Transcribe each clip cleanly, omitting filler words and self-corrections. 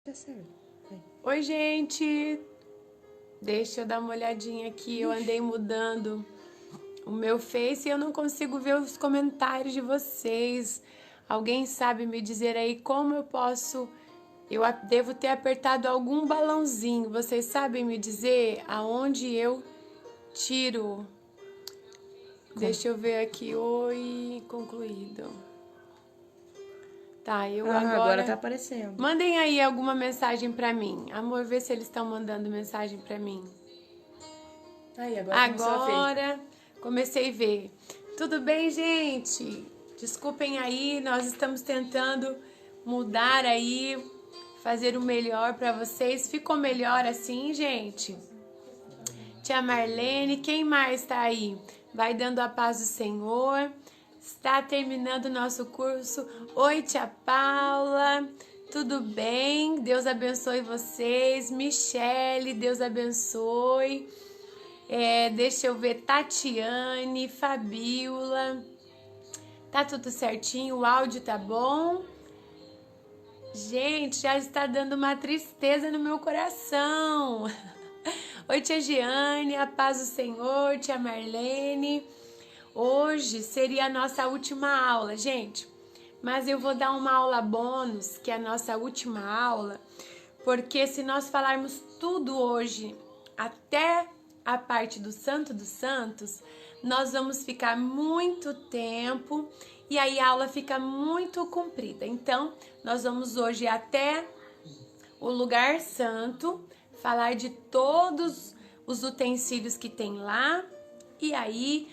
Tá certo. Vai. Oi, gente! Deixa eu dar uma olhadinha aqui. Eu andei mudando o meu Face e eu não consigo ver os comentários de vocês. Alguém sabe me dizer aí como eu posso? Devo ter apertado algum balãozinho. Vocês sabem me dizer aonde eu tiro? Deixa eu ver aqui. Oi, concluído. Tá, eu Agora tá agora. aparecendo. Mandem aí alguma mensagem pra mim. Amor, vê se eles estão mandando mensagem pra mim. Aí, agora começou a ver. Agora comecei a ver. Tudo bem, gente? Desculpem aí, nós estamos tentando mudar aí, fazer o melhor para vocês. Ficou melhor assim, gente? Tia Marlene, quem mais está aí? Vai dando a paz do Senhor. Está terminando o nosso curso. Oi, tia Paula. Tudo bem? Deus abençoe vocês. Michele, Deus abençoe. Deixa eu ver, Tatiane, Fabiola. Tá tudo certinho? O áudio tá bom? Gente, já está dando uma tristeza no meu coração. Oi, tia Giane, a paz do Senhor, tia Marlene. Hoje seria a nossa última aula, gente. Mas eu vou dar uma aula bônus, que é a nossa última aula, porque se nós falarmos tudo hoje, até a parte do Santo dos Santos, nós vamos ficar muito tempo e aí a aula fica muito comprida. Então, nós vamos hoje até o lugar santo, falar de todos os utensílios que tem lá. E aí,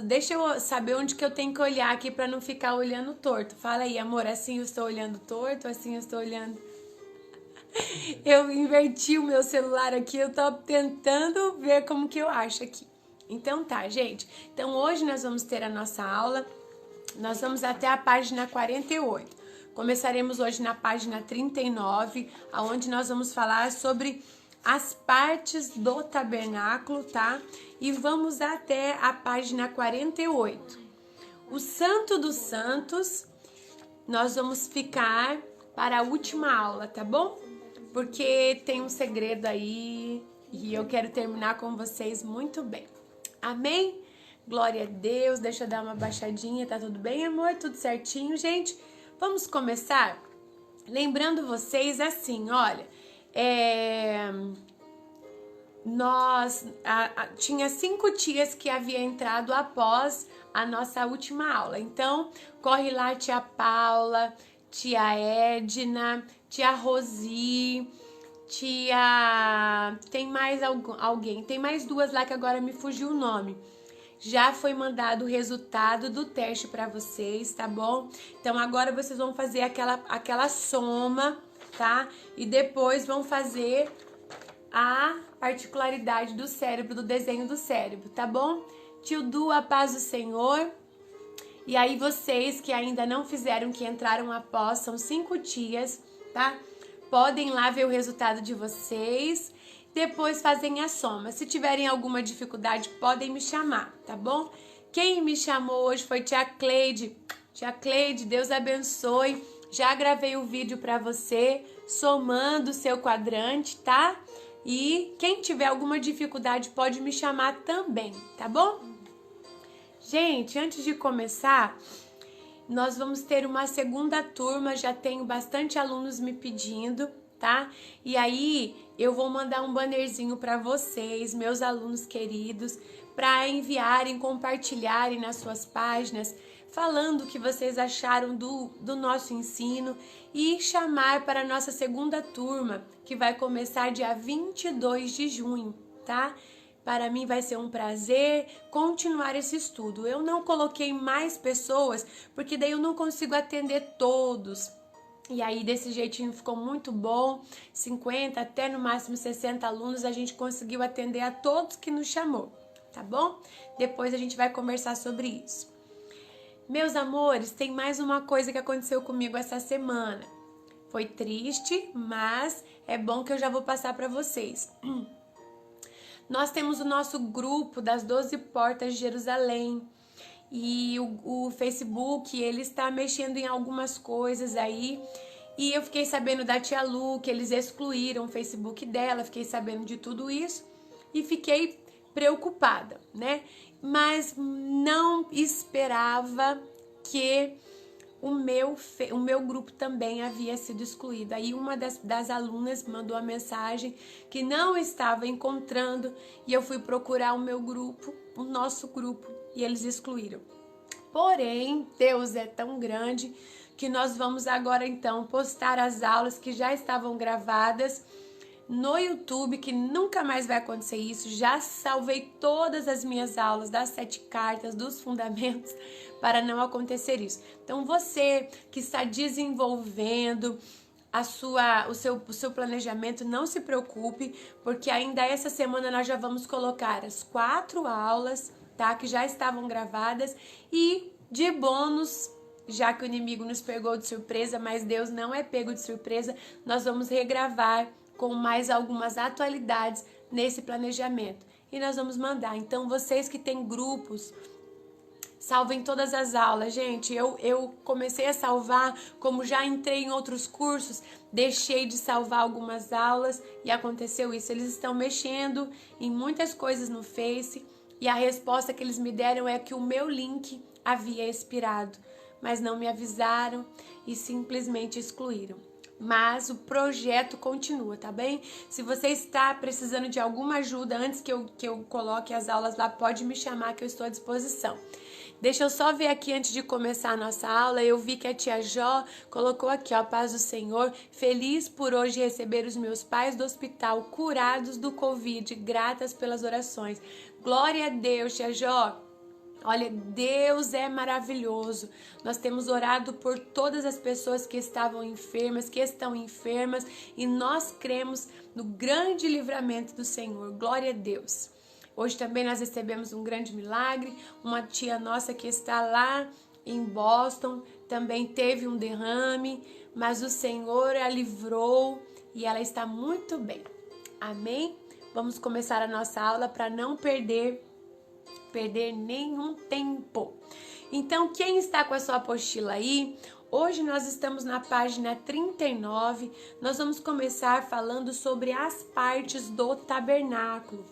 deixa eu saber onde que eu tenho que olhar aqui para não ficar olhando torto. Fala aí, amor, assim eu estou olhando torto, assim eu estou olhando. Eu inverti o meu celular aqui, eu tô tentando ver como que eu acho aqui. Então tá, gente. Então hoje nós vamos ter a nossa aula. Nós vamos até a página 48. Começaremos hoje na página 39, aonde nós vamos falar sobre as partes do tabernáculo, tá? E vamos até a página 48. O Santo dos Santos, nós vamos ficar para a última aula, tá bom? Porque tem um segredo aí e eu quero terminar com vocês muito bem. Amém? Glória a Deus. Deixa eu dar uma baixadinha, tá tudo bem, amor? Tudo certinho, gente? Vamos começar? Lembrando vocês assim, olha, tinha 5 tias que havia entrado após a nossa última aula. Então, corre lá, tia Paula, tia Edna, tia Rosi, tia... Tem mais alguém? Tem mais 2 lá que agora me fugiu o nome. Já foi mandado o resultado do teste para vocês, tá bom? Então agora vocês vão fazer aquela soma, tá? E depois vão fazer a particularidade do cérebro, do desenho do cérebro, tá bom? Tio Du, a paz do Senhor. E aí vocês que ainda não fizeram, que entraram após, são 5 tias, tá? Podem lá ver o resultado de vocês. Depois fazem a soma. Se tiverem alguma dificuldade, podem me chamar, tá bom? Quem me chamou hoje foi tia Cleide. Tia Cleide, Deus abençoe. Já gravei o vídeo para você, somando o seu quadrante, tá? E quem tiver alguma dificuldade pode me chamar também, tá bom? Gente, antes de começar, nós vamos ter uma segunda turma, já tenho bastante alunos me pedindo, tá? E aí eu vou mandar um bannerzinho para vocês, meus alunos queridos, para enviarem, compartilharem nas suas páginas, falando o que vocês acharam do nosso ensino e chamar para a nossa segunda turma, que vai começar dia 22 de junho, tá? Para mim vai ser um prazer continuar esse estudo. Eu não coloquei mais pessoas, porque daí eu não consigo atender todos. E aí desse jeitinho ficou muito bom, 50 até no máximo 60 alunos, a gente conseguiu atender a todos que nos chamou, tá bom? Depois a gente vai conversar sobre isso. Meus amores, tem mais uma coisa que aconteceu comigo essa semana. Foi triste, mas é bom que eu já vou passar para vocês. Nós temos o nosso grupo das 12 portas de Jerusalém e o Facebook, ele está mexendo em algumas coisas aí E eu fiquei sabendo da tia Lu, que eles excluíram o Facebook dela, fiquei sabendo de tudo isso e fiquei preocupada, né? Mas não esperava que o meu grupo também havia sido excluído. Aí uma das alunas mandou a mensagem que não estava encontrando e eu fui procurar o meu grupo, o nosso grupo, e eles excluíram. Porém, Deus é tão grande que nós vamos agora então postar as aulas que já estavam gravadas no YouTube, que nunca mais vai acontecer isso. Já salvei todas as minhas aulas das 7 cartas, dos fundamentos, para não acontecer isso. Então você que está desenvolvendo o seu planejamento, não se preocupe, porque ainda essa semana nós já vamos colocar as 4 aulas, tá, que já estavam gravadas, e de bônus, já que o inimigo nos pegou de surpresa, mas Deus não é pego de surpresa, nós vamos regravar com mais algumas atualidades nesse planejamento. E nós vamos mandar. Então, vocês que têm grupos, salvem todas as aulas. Gente, eu comecei a salvar, como já entrei em outros cursos, deixei de salvar algumas aulas e aconteceu isso. Eles estão mexendo em muitas coisas no Face e a resposta que eles me deram é que o meu link havia expirado, mas não me avisaram e simplesmente excluíram. Mas o projeto continua, tá bem? Se você está precisando de alguma ajuda antes que eu coloque as aulas lá, pode me chamar que eu estou à disposição. Deixa eu só ver aqui antes de começar a nossa aula, eu vi que a tia Jó colocou aqui, ó, paz do Senhor, feliz por hoje receber os meus pais do hospital curados do Covid, gratas pelas orações. Glória a Deus, tia Jó. Olha, Deus é maravilhoso. Nós temos orado por todas as pessoas que estavam enfermas, que estão enfermas, e nós cremos no grande livramento do Senhor. Glória a Deus. Hoje também nós recebemos um grande milagre. Uma tia nossa que está lá em Boston também teve um derrame, mas o Senhor a livrou e ela está muito bem. Amém? Vamos começar a nossa aula para não perder nenhum tempo. Então, quem está com a sua apostila aí, hoje nós estamos na página 39, nós vamos começar falando sobre as partes do tabernáculo,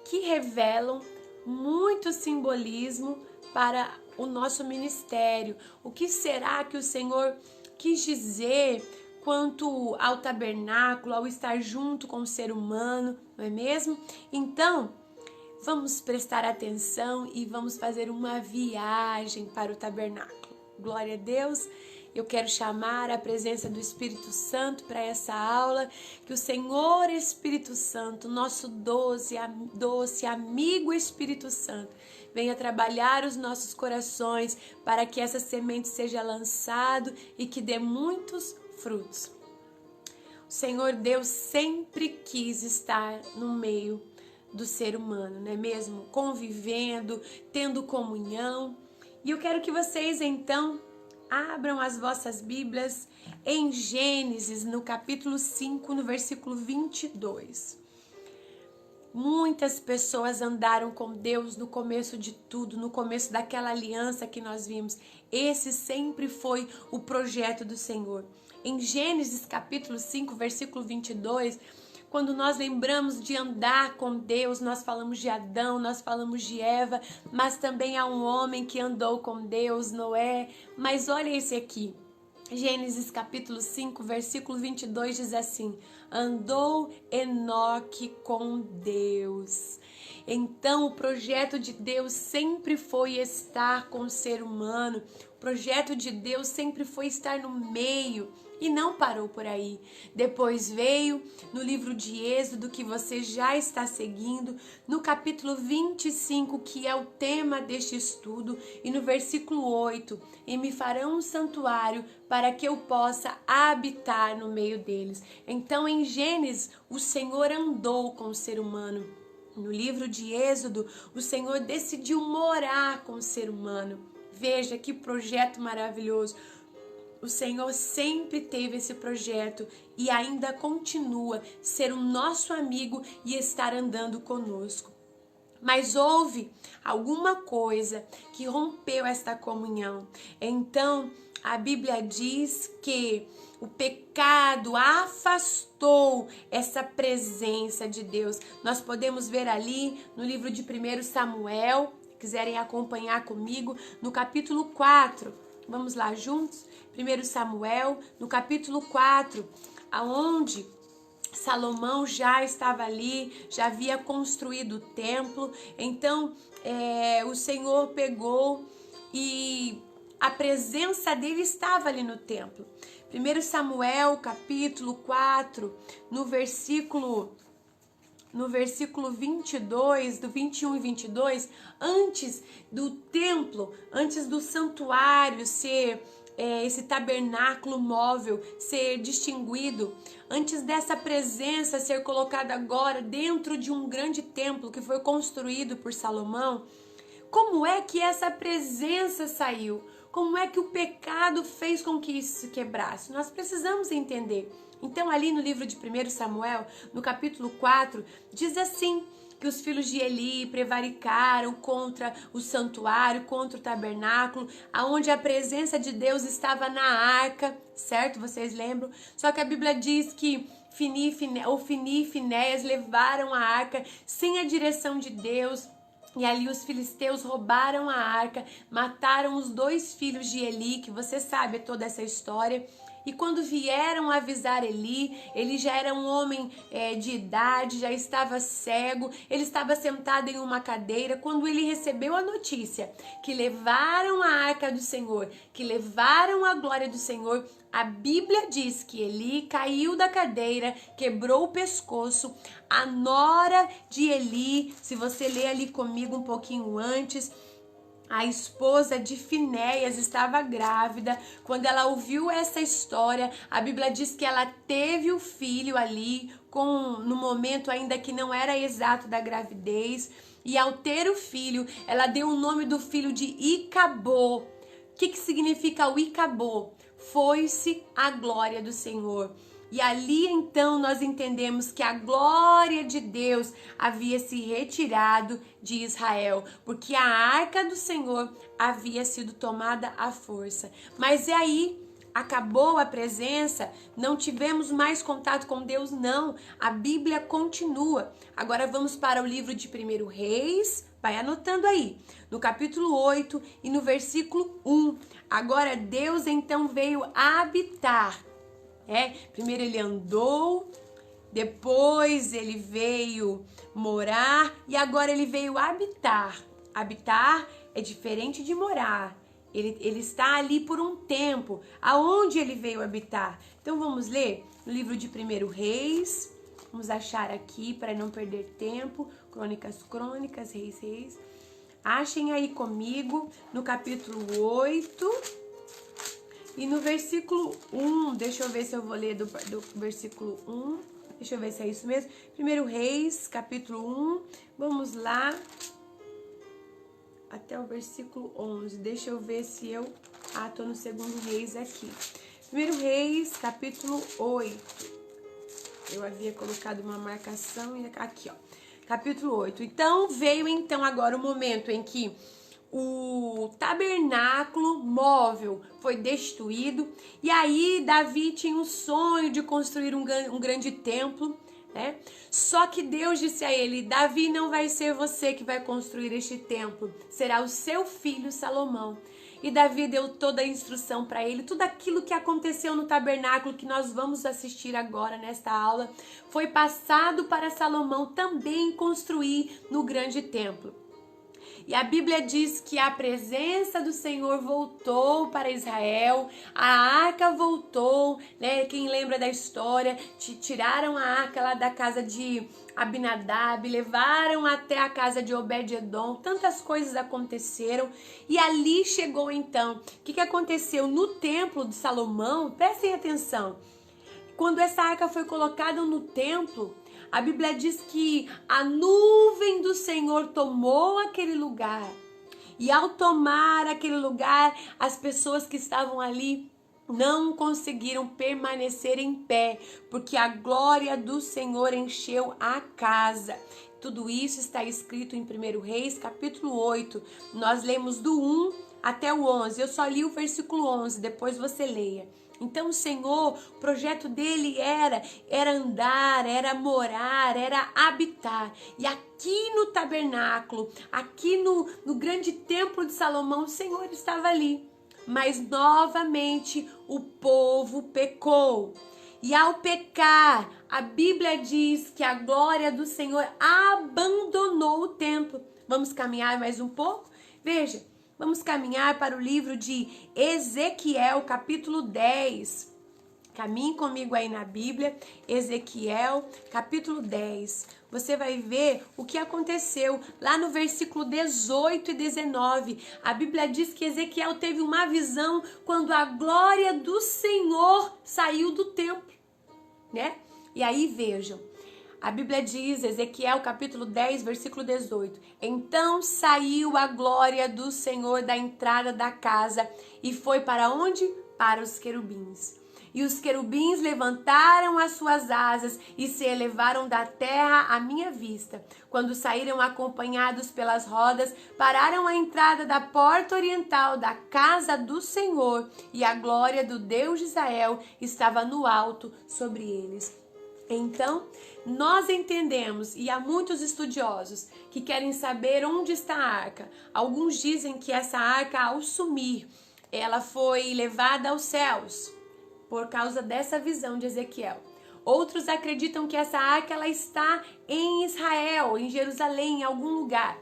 que revelam muito simbolismo para o nosso ministério. O que será que o Senhor quis dizer quanto ao tabernáculo, ao estar junto com o ser humano, não é mesmo? Então, vamos prestar atenção e vamos fazer uma viagem para o tabernáculo. Glória a Deus. Eu quero chamar a presença do Espírito Santo para essa aula, que o Senhor Espírito Santo, nosso doce amigo Espírito Santo, venha trabalhar os nossos corações para que essa semente seja lançada e que dê muitos frutos. O Senhor Deus sempre quis estar no meio do ser humano, não é mesmo? Convivendo, tendo comunhão. E eu quero que vocês, então, abram as vossas Bíblias em Gênesis, no capítulo 5, no versículo 22. Muitas pessoas andaram com Deus no começo de tudo, no começo daquela aliança que nós vimos. Esse sempre foi o projeto do Senhor. Em Gênesis, capítulo 5, versículo 22, quando nós lembramos de andar com Deus, nós falamos de Adão, nós falamos de Eva, mas também há um homem que andou com Deus, Noé. Mas olha esse aqui, Gênesis capítulo 5, versículo 22 diz assim: andou Enoque com Deus. Então o projeto de Deus sempre foi estar com o ser humano, o projeto de Deus sempre foi estar no meio. E não parou por aí. Depois veio no livro de Êxodo, que você já está seguindo, no capítulo 25, que é o tema deste estudo, e no versículo 8, e me farão um santuário para que eu possa habitar no meio deles. Então, em Gênesis, o Senhor andou com o ser humano. No livro de Êxodo, o Senhor decidiu morar com o ser humano. Veja que projeto maravilhoso. O Senhor sempre teve esse projeto e ainda continua ser o nosso amigo e estar andando conosco. Mas houve alguma coisa que rompeu esta comunhão. Então, a Bíblia diz que o pecado afastou essa presença de Deus. Nós podemos ver ali no livro de 1 Samuel, se quiserem acompanhar comigo, no capítulo 4. Vamos lá juntos? 1 Samuel, no capítulo 4, aonde Salomão já estava ali, já havia construído o templo. Então, o Senhor pegou e a presença dele estava ali no templo. 1 Samuel, capítulo 4, no versículo 22, do 21 e 22, antes do templo, antes do santuário ser esse tabernáculo móvel ser distinguido, antes dessa presença ser colocada agora dentro de um grande templo que foi construído por Salomão, como é que essa presença saiu? Como é que o pecado fez com que isso se quebrasse? Nós precisamos entender. Então, ali no livro de 1 Samuel, no capítulo 4, diz assim, que os filhos de Eli prevaricaram contra o santuário, contra o tabernáculo, aonde a presença de Deus estava na arca, certo? Vocês lembram? Só que a Bíblia diz que Ofni e Finéias levaram a arca sem a direção de Deus. E ali os filisteus roubaram a arca, mataram os 2 filhos de Eli, que você sabe toda essa história. E quando vieram avisar Eli, ele já era um homem de idade, já estava cego, ele estava sentado em uma cadeira. Quando ele recebeu a notícia que levaram a arca do Senhor, que levaram a glória do Senhor, a Bíblia diz que Eli caiu da cadeira, quebrou o pescoço. A nora de Eli, se você ler ali comigo um pouquinho antes, a esposa de Finéias estava grávida. Quando ela ouviu essa história, a Bíblia diz que ela teve o filho ali, no momento ainda que não era exato da gravidez. E ao ter o filho, ela deu o nome do filho de Icabô. O que significa o Icabô? Foi-se a glória do Senhor. E ali então nós entendemos que a glória de Deus havia se retirado de Israel, porque a arca do Senhor havia sido tomada à força. Mas e aí? Acabou a presença? Não tivemos mais contato com Deus? Não. A Bíblia continua. Agora vamos para o livro de 1 Reis. Vai anotando aí. No capítulo 8 e no versículo 1. Agora Deus então veio habitar. Primeiro ele andou, depois ele veio morar e agora ele veio habitar. Habitar é diferente de morar. Ele está ali por um tempo. Aonde ele veio habitar? Então vamos ler no livro de 1 Reis. Vamos achar aqui para não perder tempo. Crônicas, Reis. Achem aí comigo no capítulo 8. E no versículo 1, deixa eu ver se eu vou ler do versículo 1. Deixa eu ver se é isso mesmo. 1 Reis, capítulo 1. Vamos lá. Até o versículo 11. Deixa eu ver se eu... tô no 2 Reis aqui. 1 Reis, capítulo 8. Eu havia colocado uma marcação e aqui, ó. Capítulo 8. Então, veio agora o momento em que o tabernáculo móvel foi destruído. E aí Davi tinha um sonho de construir um grande templo, né? Só que Deus disse a ele: Davi, não vai ser você que vai construir este templo, será o seu filho Salomão. E Davi deu toda a instrução para ele. Tudo aquilo que aconteceu no tabernáculo, que nós vamos assistir agora nesta aula, foi passado para Salomão também construir no grande templo. E a Bíblia diz que a presença do Senhor voltou para Israel, a arca voltou, né? Quem lembra da história, tiraram a arca lá da casa de Abinadab, levaram até a casa de Obed-edom, tantas coisas aconteceram. E ali chegou então, o que aconteceu no templo de Salomão? Prestem atenção, quando essa arca foi colocada no templo, a Bíblia diz que a nuvem do Senhor tomou aquele lugar. E ao tomar aquele lugar, as pessoas que estavam ali não conseguiram permanecer em pé, porque a glória do Senhor encheu a casa. Tudo isso está escrito em 1 Reis, capítulo 8. Nós lemos do 1 até o 11. Eu só li o versículo 11, depois você leia. Então o Senhor, o projeto dele era andar, era morar, era habitar. E aqui no tabernáculo, aqui no grande templo de Salomão, o Senhor estava ali. Mas novamente o povo pecou. E ao pecar, a Bíblia diz que a glória do Senhor abandonou o templo. Vamos caminhar mais um pouco? Veja, vamos caminhar para o livro de Ezequiel, capítulo 10. Caminhe comigo aí na Bíblia, Ezequiel, capítulo 10. Você vai ver o que aconteceu lá no versículo 18 e 19. A Bíblia diz que Ezequiel teve uma visão quando a glória do Senhor saiu do templo, né? E aí vejam, a Bíblia diz, Ezequiel capítulo 10, versículo 18. Então saiu a glória do Senhor da entrada da casa e foi para onde? Para os querubins. E os querubins levantaram as suas asas e se elevaram da terra à minha vista. Quando saíram acompanhados pelas rodas, pararam à entrada da porta oriental da casa do Senhor, e a glória do Deus de Israel estava no alto sobre eles. Então, nós entendemos, e há muitos estudiosos que querem saber onde está a arca. Alguns dizem que essa arca, ao sumir, ela foi levada aos céus, por causa dessa visão de Ezequiel. Outros acreditam que essa arca ela está em Israel, em Jerusalém, em algum lugar.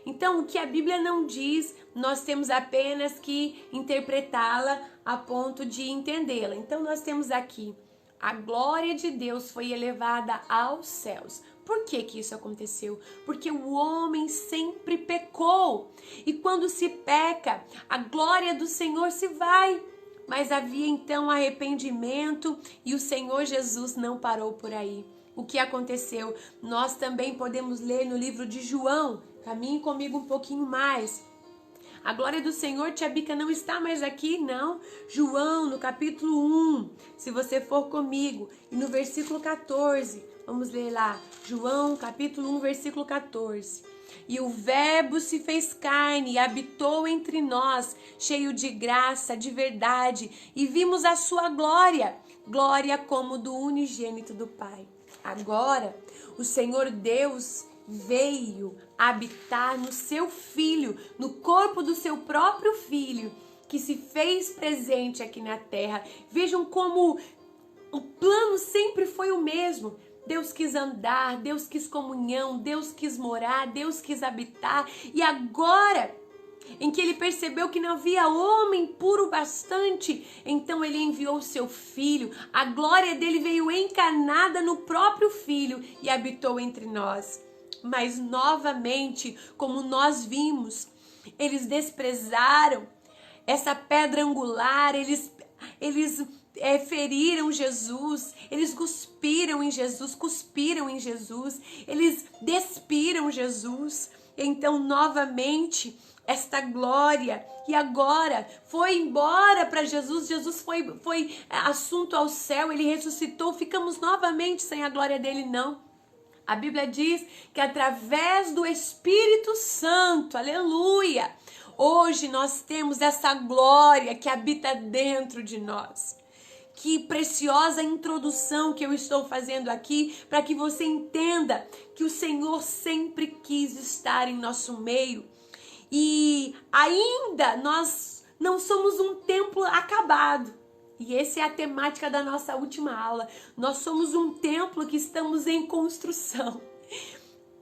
Então, o que a Bíblia não diz, nós temos apenas que interpretá-la a ponto de entendê-la. Então, nós temos aqui, a glória de Deus foi elevada aos céus. Por que que isso aconteceu? Porque o homem sempre pecou. E quando se peca, a glória do Senhor se vai. Mas havia então arrependimento e o Senhor Jesus não parou por aí. O que aconteceu? Nós também podemos ler no livro de João. Caminhe comigo um pouquinho mais. A glória do Senhor, tia Bica, não está mais aqui, não. João, no capítulo 1, se você for comigo, e no versículo 14, vamos ler lá. João, capítulo 1, versículo 14. E o Verbo se fez carne e habitou entre nós, cheio de graça, de verdade, e vimos a sua glória, glória como do unigênito do Pai. Agora, o Senhor Deus veio habitar no seu Filho, no corpo do seu próprio Filho, que se fez presente aqui na terra. Vejam como o plano sempre foi o mesmo. Deus quis andar, Deus quis comunhão, Deus quis morar, Deus quis habitar. E agora, em que ele percebeu que não havia homem puro bastante, então ele enviou o seu Filho. A glória dele veio encarnada no próprio Filho e habitou entre nós. Mas novamente, como nós vimos, eles desprezaram essa pedra angular, eles feriram Jesus, eles cuspiram em Jesus, eles despiram Jesus. Então, novamente, esta glória, e agora foi embora para Jesus, Jesus foi assunto ao céu, ele ressuscitou, ficamos novamente sem a glória dele, não. A Bíblia diz que através do Espírito Santo, aleluia, hoje nós temos essa glória que habita dentro de nós. Que preciosa introdução que eu estou fazendo aqui para que você entenda que o Senhor sempre quis estar em nosso meio. E ainda nós não somos um templo acabado. E essa é a temática da nossa última aula. Nós somos um templo que estamos em construção.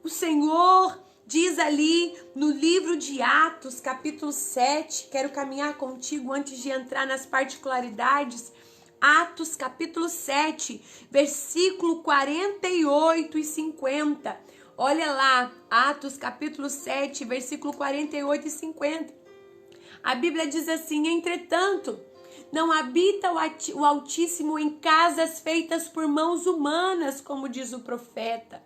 O Senhor diz ali no livro de Atos, capítulo 7, quero caminhar contigo antes de entrar nas particularidades. Atos, capítulo 7, versículo 48 e 50. Olha lá, Atos, capítulo 7, versículo 48 e 50. A Bíblia diz assim: entretanto, não habita o Altíssimo em casas feitas por mãos humanas, como diz o profeta.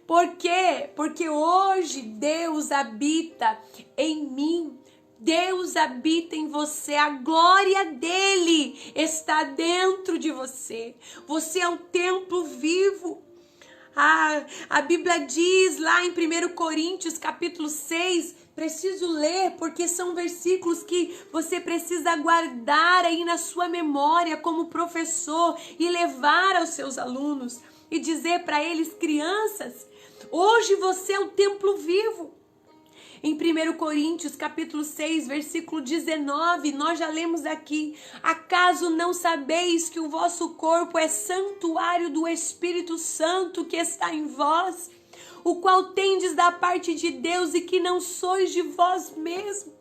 Por quê? Porque hoje Deus habita em mim Deus habita em você, a glória dele está dentro de você. Você é um templo vivo. A Bíblia diz lá em 1 Coríntios capítulo 6, preciso ler porque são versículos que você precisa guardar aí na sua memória como professor e levar aos seus alunos e dizer para eles: crianças, hoje você é um templo vivo. Em 1 Coríntios capítulo 6, versículo 19, nós já lemos aqui: acaso não sabeis que o vosso corpo é santuário do Espírito Santo que está em vós, o qual tendes da parte de Deus e que não sois de vós mesmos?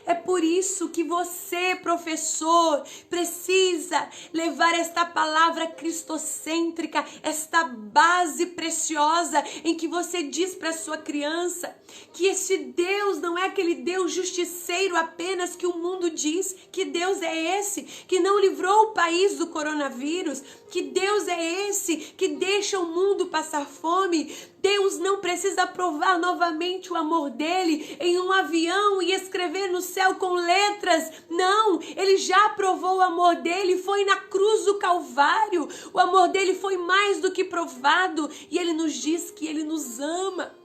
É por isso que você, professor, precisa levar esta palavra cristocêntrica, esta base preciosa em que você diz para sua criança que esse Deus não é aquele Deus justiceiro apenas que o mundo diz. Que Deus é esse que não livrou o país do coronavírus? Que Deus é esse que deixa o mundo passar fome? Deus não precisa provar novamente o amor dele em um avião e escrever no céu com letras. Não, ele já provou o amor dele, foi na cruz do Calvário. O amor dele foi mais do que provado e ele nos diz que ele nos ama.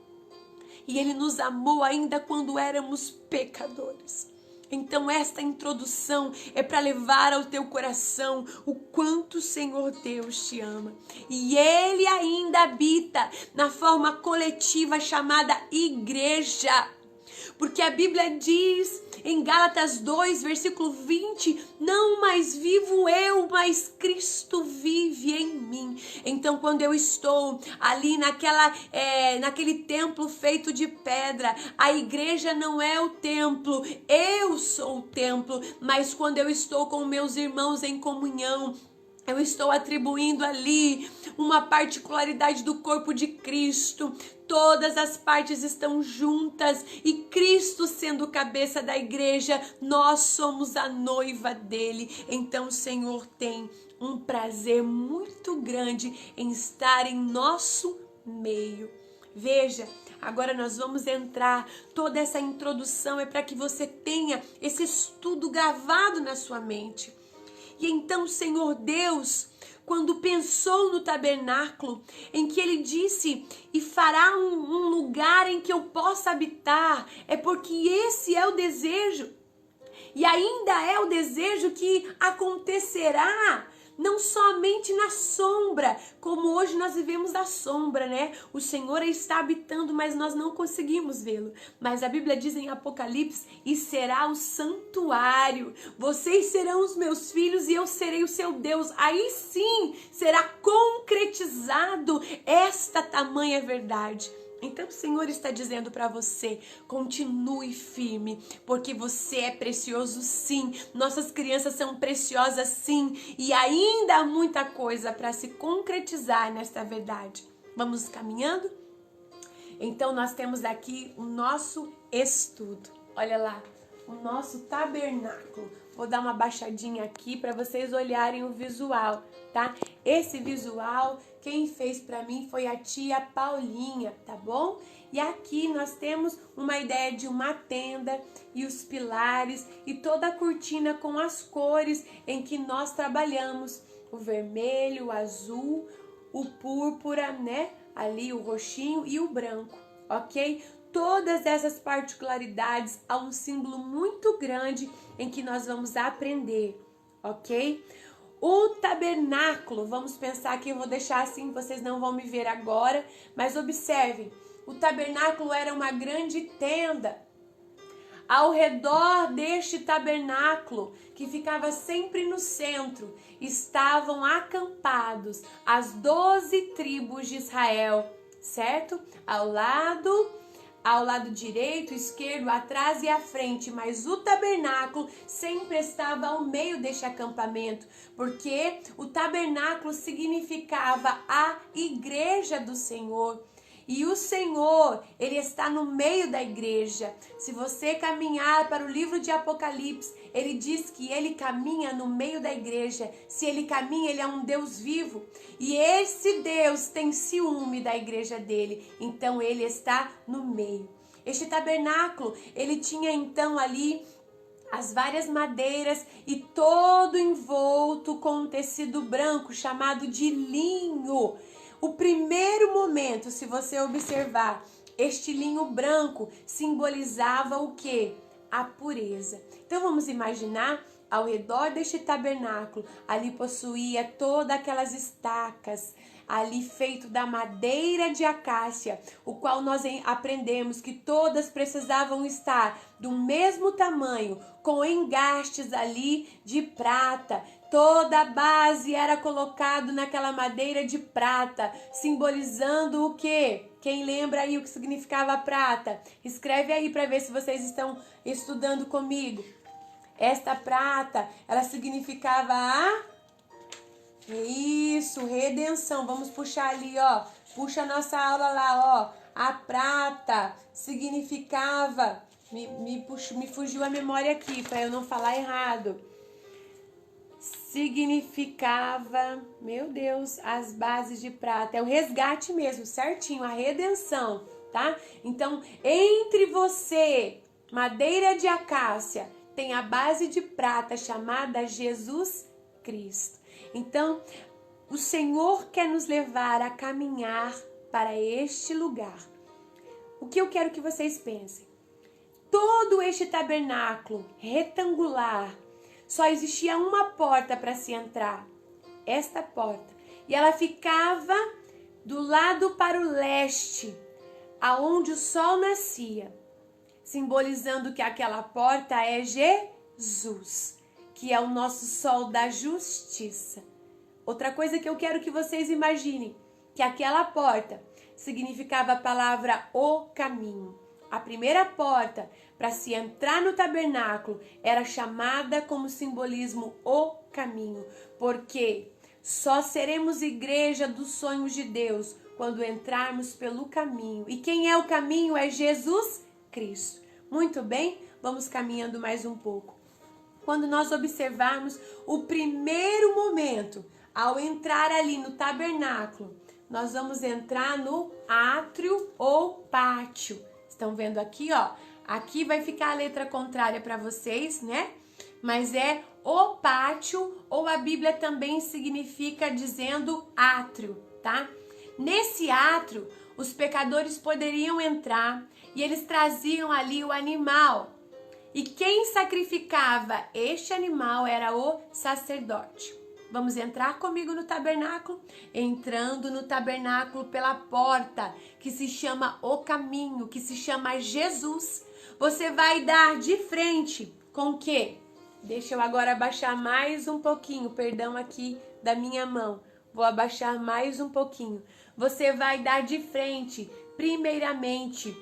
E ele nos amou ainda quando éramos pecadores. Então esta introdução é para levar ao teu coração o quanto o Senhor Deus te ama. E Ele ainda habita na forma coletiva chamada igreja. Porque a Bíblia diz em Gálatas 2, versículo 20, não mais vivo eu, mas Cristo vive em mim. Então quando eu estou ali naquele templo feito de pedra, a igreja não é o templo, eu sou o templo. Mas quando eu estou com meus irmãos em comunhão, eu estou atribuindo ali uma particularidade do corpo de Cristo. Todas as partes estão juntas e Cristo sendo o cabeça da igreja, nós somos a noiva dele. Então o Senhor tem um prazer muito grande em estar em nosso meio. Veja, agora nós vamos entrar, toda essa introdução é para que você tenha esse estudo gravado na sua mente. E então o Senhor Deus, quando pensou no tabernáculo, em que ele disse, e fará um lugar em que eu possa habitar, é porque esse é o desejo. E ainda é o desejo que acontecerá, não somente na sombra, como hoje nós vivemos a sombra, né? O Senhor está habitando, mas nós não conseguimos vê-lo. Mas a Bíblia diz em Apocalipse, e será o santuário. Vocês serão os meus filhos e eu serei o seu Deus. Aí sim será concretizado esta tamanha verdade. Então o Senhor está dizendo para você, continue firme, porque você é precioso sim, nossas crianças são preciosas sim, e ainda há muita coisa para se concretizar nesta verdade. Vamos caminhando? Então nós temos aqui o nosso estudo, olha lá, o nosso tabernáculo. Vou dar uma baixadinha aqui para vocês olharem o visual, tá? Esse visual, quem fez para mim foi a tia Paulinha, tá bom? E aqui nós temos uma ideia de uma tenda e os pilares e toda a cortina com as cores em que nós trabalhamos. O vermelho, o azul, o púrpura, né? Ali o roxinho e o branco, ok? Todas essas particularidades há um símbolo muito grande em que nós vamos aprender, ok? O tabernáculo, vamos pensar aqui, eu vou deixar assim, vocês não vão me ver agora, mas observem, o tabernáculo era uma grande tenda. Ao redor deste tabernáculo, que ficava sempre no centro, estavam acampados as 12 tribos de Israel, certo? Ao lado direito, esquerdo, atrás e à frente, mas o tabernáculo sempre estava ao meio deste acampamento, porque o tabernáculo significava a igreja do Senhor. E o Senhor, Ele está no meio da igreja. Se você caminhar para o livro de Apocalipse, Ele diz que Ele caminha no meio da igreja. Se Ele caminha, Ele é um Deus vivo. E esse Deus tem ciúme da igreja dele. Então Ele está no meio. Este tabernáculo, ele tinha então ali as várias madeiras e todo envolto com um tecido branco chamado de linho. O primeiro momento, se você observar, este linho branco simbolizava o quê? A pureza. Então vamos imaginar, ao redor deste tabernáculo, ali possuía todas aquelas estacas, ali feito da madeira de acácia, o qual nós aprendemos que todas precisavam estar do mesmo tamanho, com engastes ali de prata. Toda a base era colocado naquela madeira de prata, simbolizando o quê? Quem lembra aí o que significava prata? Escreve aí para ver se vocês estão estudando comigo. Esta prata, ela significava isso, redenção. Vamos puxar ali, ó. Puxa a nossa aula lá, ó. A prata significava... Me fugiu a memória aqui, para eu não falar errado. Significava, meu Deus, as bases de prata. É o resgate mesmo, certinho, a redenção, tá? Então, entre você, madeira de acácia, tem a base de prata chamada Jesus Cristo. Então, o Senhor quer nos levar a caminhar para este lugar. O que eu quero que vocês pensem? Todo este tabernáculo retangular, só existia uma porta para se entrar. Esta porta. E ela ficava do lado para o leste, aonde o sol nascia, simbolizando que aquela porta é Jesus, que é o nosso sol da justiça. Outra coisa que eu quero que vocês imaginem, que aquela porta significava a palavra o caminho. A primeira porta para se entrar no tabernáculo era chamada como simbolismo o caminho, porque só seremos igreja dos sonhos de Deus quando entrarmos pelo caminho. E quem é o caminho? É Jesus Cristo. Muito bem, vamos caminhando mais um pouco. Quando nós observarmos o primeiro momento, ao entrar ali no tabernáculo, nós vamos entrar no átrio ou pátio. Estão vendo aqui, ó? Aqui vai ficar a letra contrária para vocês, né? Mas é o pátio, ou a Bíblia também significa dizendo átrio, tá? Nesse átrio, os pecadores poderiam entrar e eles traziam ali o animal. E quem sacrificava este animal era o sacerdote. Vamos entrar comigo no tabernáculo? Entrando no tabernáculo pela porta, que se chama o caminho, que se chama Jesus. Você vai dar de frente com o quê? Deixa eu agora abaixar mais um pouquinho, perdão aqui da minha mão. Vou abaixar mais um pouquinho. Você vai dar de frente, primeiramente,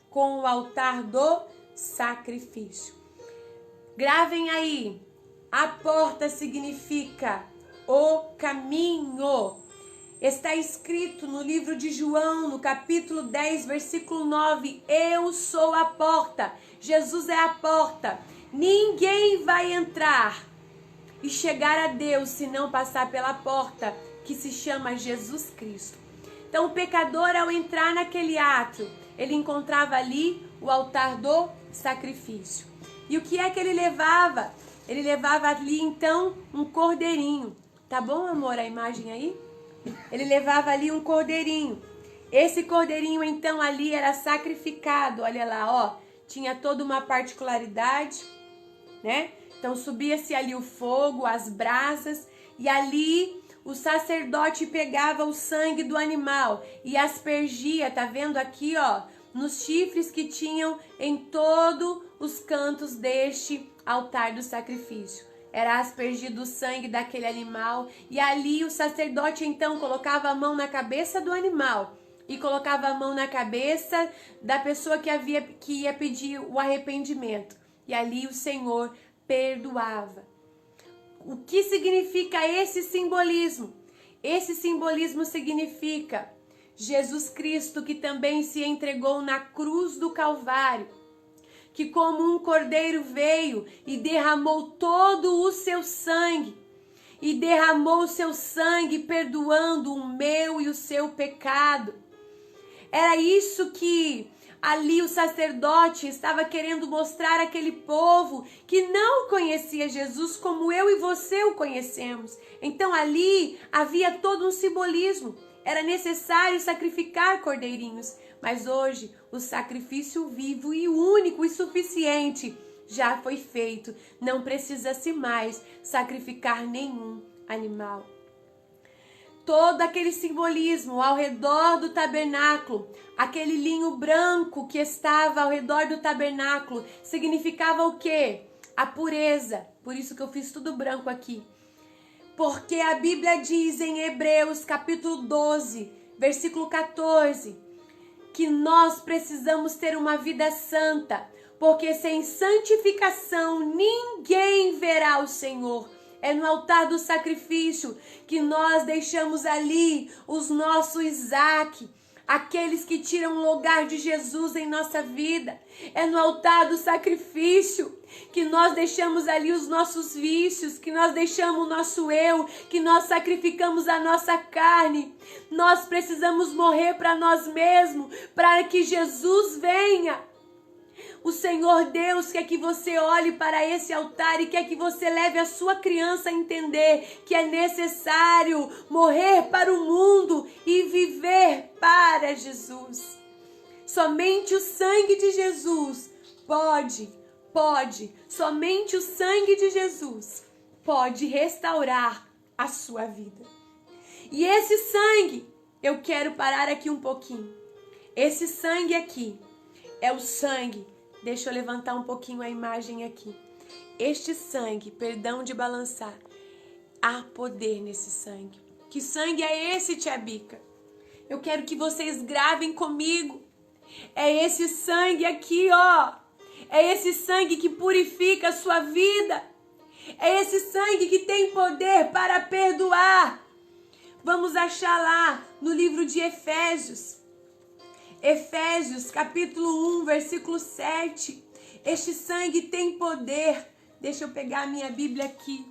com o altar do sacrifício. Gravem aí, a porta significa o caminho. Está escrito no livro de João, no capítulo 10, versículo 9, eu sou a porta, Jesus é a porta. Ninguém vai entrar e chegar a Deus se não passar pela porta que se chama Jesus Cristo. Então o pecador, ao entrar naquele átrio, ele encontrava ali o altar do sacrifício. E o que é que ele levava? Ele levava ali então um cordeirinho. Tá bom, amor, a imagem aí? Ele levava ali um cordeirinho. Esse cordeirinho então ali era sacrificado, olha lá, ó. Tinha toda uma particularidade, né? Então subia-se ali o fogo, as brasas, e ali o sacerdote pegava o sangue do animal e aspergia, tá vendo aqui, ó, nos chifres que tinham em todos os cantos deste altar do sacrifício. Era aspergido o sangue daquele animal, e ali o sacerdote então colocava a mão na cabeça do animal e colocava a mão na cabeça da pessoa que ia pedir o arrependimento. E ali o Senhor perdoava. O que significa esse simbolismo? Esse simbolismo significa Jesus Cristo, que também se entregou na cruz do Calvário, que como um cordeiro veio e derramou todo o seu sangue, e derramou o seu sangue perdoando o meu e o seu pecado. Era isso que Ali o sacerdote estava querendo mostrar àquele povo que não conhecia Jesus como eu e você o conhecemos. Então ali havia todo um simbolismo. Era necessário sacrificar cordeirinhos. Mas hoje o sacrifício vivo e único e suficiente já foi feito. Não precisa-se mais sacrificar nenhum animal. Todo aquele simbolismo ao redor do tabernáculo, aquele linho branco que estava ao redor do tabernáculo, significava o quê? A pureza. Por isso que eu fiz tudo branco aqui. Porque a Bíblia diz em Hebreus capítulo 12, versículo 14, que nós precisamos ter uma vida santa, porque sem santificação ninguém verá o Senhor. É no altar do sacrifício que nós deixamos ali os nossos Isaac, aqueles que tiram o lugar de Jesus em nossa vida. É no altar do sacrifício que nós deixamos ali os nossos vícios, que nós deixamos o nosso eu, que nós sacrificamos a nossa carne. Nós precisamos morrer para nós mesmos, para que Jesus venha. O Senhor Deus quer que você olhe para esse altar e quer que você leve a sua criança a entender que é necessário morrer para o mundo e viver para Jesus. Somente o sangue de Jesus somente o sangue de Jesus pode restaurar a sua vida. E esse sangue, eu quero parar aqui um pouquinho. Esse sangue aqui é o sangue. Deixa eu levantar um pouquinho a imagem aqui. Este sangue, perdão de balançar, há poder nesse sangue. Que sangue é esse, tia Bica? Eu quero que vocês gravem comigo. É esse sangue aqui, ó. É esse sangue que purifica a sua vida. É esse sangue que tem poder para perdoar. Vamos achar lá no livro de Efésios. Efésios, capítulo 1, versículo 7. Este sangue tem poder. Deixa eu pegar a minha Bíblia aqui.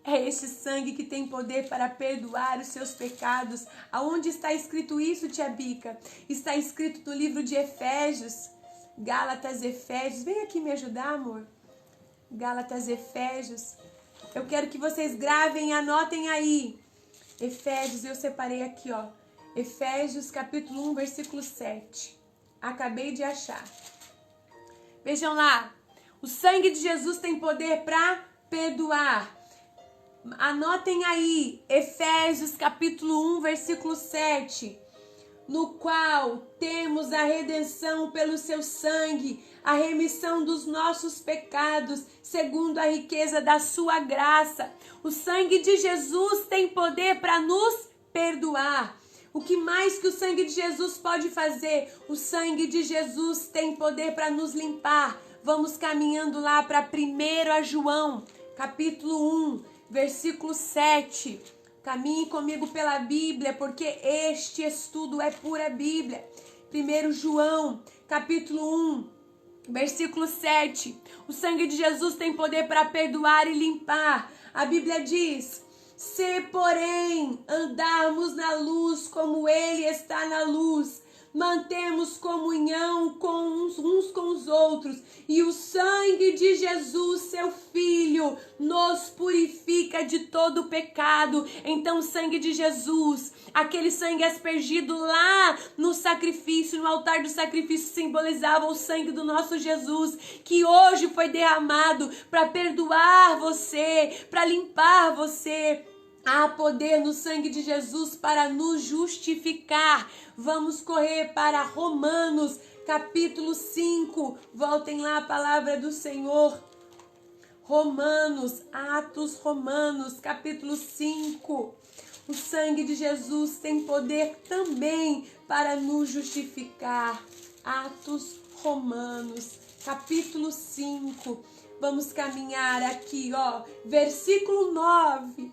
É este sangue que tem poder para perdoar os seus pecados. Aonde está escrito isso, tia Bica? Está escrito no livro de Efésios. Gálatas, Efésios. Vem aqui me ajudar, amor. Gálatas, Efésios. Eu quero que vocês gravem e anotem aí. Efésios, eu separei aqui, ó. Efésios, capítulo 1, versículo 7. Acabei de achar. Vejam lá. O sangue de Jesus tem poder para perdoar. Anotem aí. Efésios, capítulo 1, versículo 7. No qual temos a redenção pelo seu sangue, a remissão dos nossos pecados, segundo a riqueza da sua graça. O sangue de Jesus tem poder para nos perdoar. O que mais que o sangue de Jesus pode fazer? O sangue de Jesus tem poder para nos limpar. Vamos caminhando lá para 1 João, capítulo 1, versículo 7. Caminhe comigo pela Bíblia, porque este estudo é pura Bíblia. 1 João, capítulo 1, versículo 7. O sangue de Jesus tem poder para perdoar e limpar. A Bíblia diz: se, porém, andarmos na luz como Ele está na luz, mantemos comunhão uns com os outros, e o sangue de Jesus, seu Filho, nos purifica de todo pecado. Então o sangue de Jesus, aquele sangue aspergido lá no sacrifício, no altar do sacrifício, simbolizava o sangue do nosso Jesus, que hoje foi derramado para perdoar você, para limpar você. Há poder no sangue de Jesus para nos justificar. Vamos correr para Romanos, capítulo 5. Voltem lá a palavra do Senhor. Romanos, Atos Romanos, capítulo 5. O sangue de Jesus tem poder também para nos justificar. Atos Romanos, capítulo 5. Vamos caminhar aqui, ó. Versículo 9.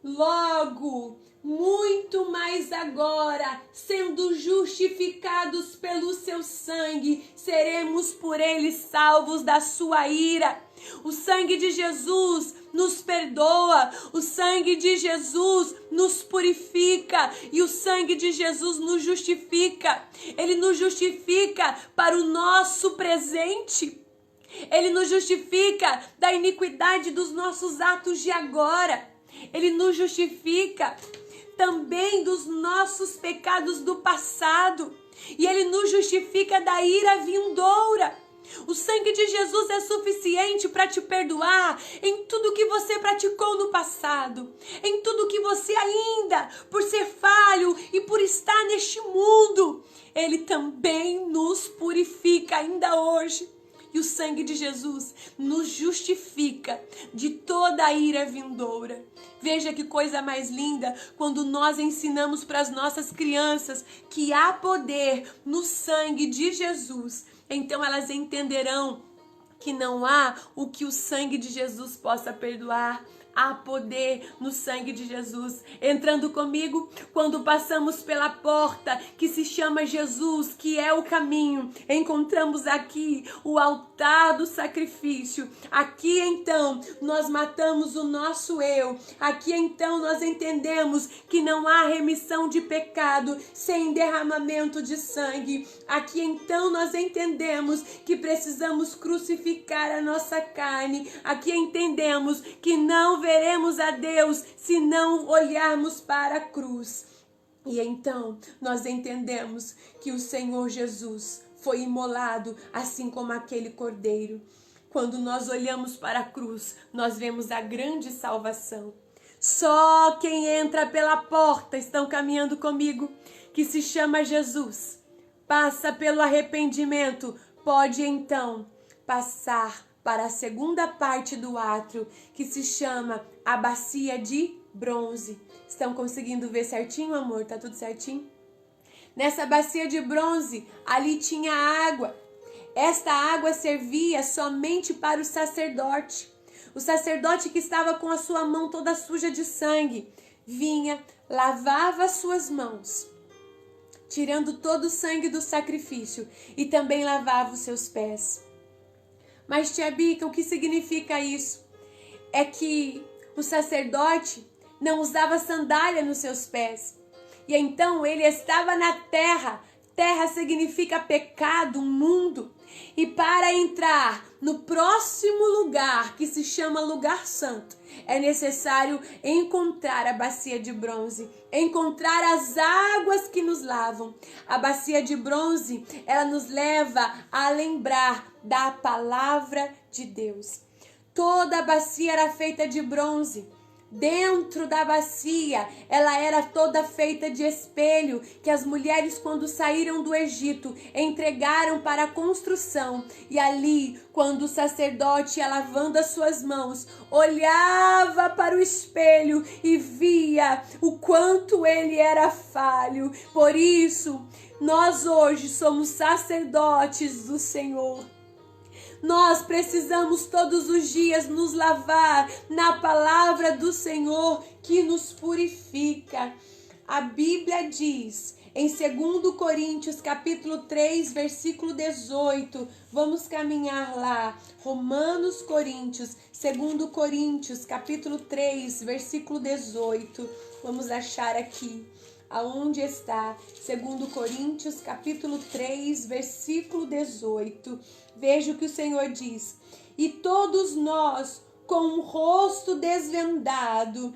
Logo, muito mais agora, sendo justificados pelo seu sangue, seremos por ele salvos da sua ira. O sangue de Jesus nos perdoa, o sangue de Jesus nos purifica e o sangue de Jesus nos justifica. Ele nos justifica para o nosso presente. Ele nos justifica da iniquidade dos nossos atos de agora. Ele nos justifica também dos nossos pecados do passado. E ele nos justifica da ira vindoura. O sangue de Jesus é suficiente para te perdoar em tudo que você praticou no passado, em tudo que você ainda, por ser falho e por estar neste mundo, ele também nos purifica ainda hoje. E o sangue de Jesus nos justifica de toda a ira vindoura. Veja que coisa mais linda quando nós ensinamos para as nossas crianças que há poder no sangue de Jesus. Então elas entenderão que não há o que o sangue de Jesus possa perdoar. Há poder no sangue de Jesus. Entrando comigo, quando passamos pela porta que se chama Jesus, que é o caminho, encontramos aqui o altar do sacrifício. Aqui então nós matamos o nosso eu. Aqui então nós entendemos que não há remissão de pecado sem derramamento de sangue. Aqui então nós entendemos que precisamos crucificar a nossa carne. Aqui entendemos que não veremos a Deus se não olharmos para a cruz. E então nós entendemos que o Senhor Jesus foi imolado assim como aquele cordeiro. Quando nós olhamos para a cruz, nós vemos a grande salvação. Só quem entra pela porta, estão caminhando comigo, que se chama Jesus, passa pelo arrependimento, pode então passar para a segunda parte do átrio, que se chama a bacia de bronze. Estão conseguindo ver certinho, amor? Tá tudo certinho? Nessa bacia de bronze, ali tinha água. Esta água servia somente para o sacerdote. O sacerdote que estava com a sua mão toda suja de sangue, vinha, lavava as suas mãos, tirando todo o sangue do sacrifício, e também lavava os seus pés. Mas, tia Bica, o que significa isso? É que o sacerdote não usava sandália nos seus pés. E então ele estava na terra. Terra significa pecado, mundo. E para entrar no próximo lugar, que se chama lugar santo, é necessário encontrar a bacia de bronze, encontrar as águas que nos lavam. A bacia de bronze, ela nos leva a lembrar da palavra de Deus. Toda a bacia era feita de bronze. Dentro da bacia, ela era toda feita de espelho, que as mulheres, quando saíram do Egito, entregaram para a construção. E ali, quando o sacerdote ia lavando as suas mãos, olhava para o espelho e via o quanto ele era falho. Por isso, nós hoje somos sacerdotes do Senhor. Nós precisamos todos os dias nos lavar na palavra do Senhor que nos purifica. A Bíblia diz em 2 Coríntios capítulo 3, versículo 18, vamos caminhar lá, Romanos Coríntios, 2 Coríntios capítulo 3, versículo 18, vamos achar aqui. Aonde está? 2 Coríntios, capítulo 3, versículo 18. Veja o que o Senhor diz. E todos nós, com o rosto desvendado,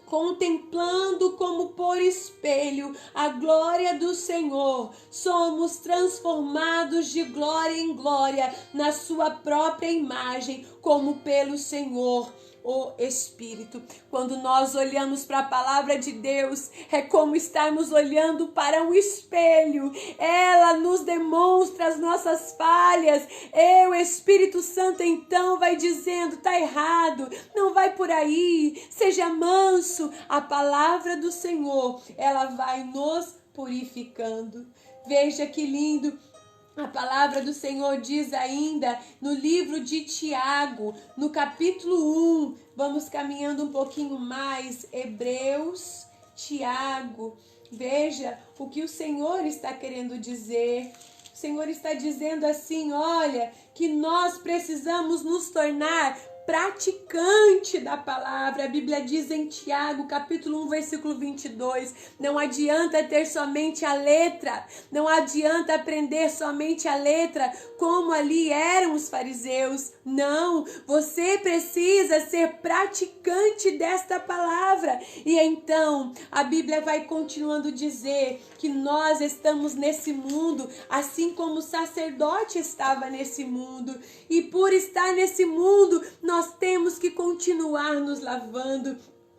contemplando como por espelho a glória do Senhor, somos transformados de glória em glória na sua própria imagem, como pelo Senhor, o Espírito. Quando nós olhamos para a palavra de Deus, é como estarmos olhando para um espelho. Ela nos demonstra as nossas falhas. E o Espírito Santo então vai dizendo, tá errado, não vai por aí, seja manso. A palavra do Senhor, ela vai nos purificando. Veja que lindo. A palavra do Senhor diz ainda no livro de Tiago, no capítulo 1, vamos caminhando um pouquinho mais, Hebreus, Tiago. Veja o que o Senhor está querendo dizer. O Senhor está dizendo assim, olha, que nós precisamos nos tornar praticante da palavra. A Bíblia diz em Tiago, capítulo 1, versículo 22, não adianta ter somente a letra, não adianta aprender somente a letra, como ali eram os fariseus. Não, você precisa ser praticante desta palavra. E então, a Bíblia vai continuando dizer que nós estamos nesse mundo, assim como o sacerdote estava nesse mundo. E por estar nesse mundo, nós temos que continuar nos lavando.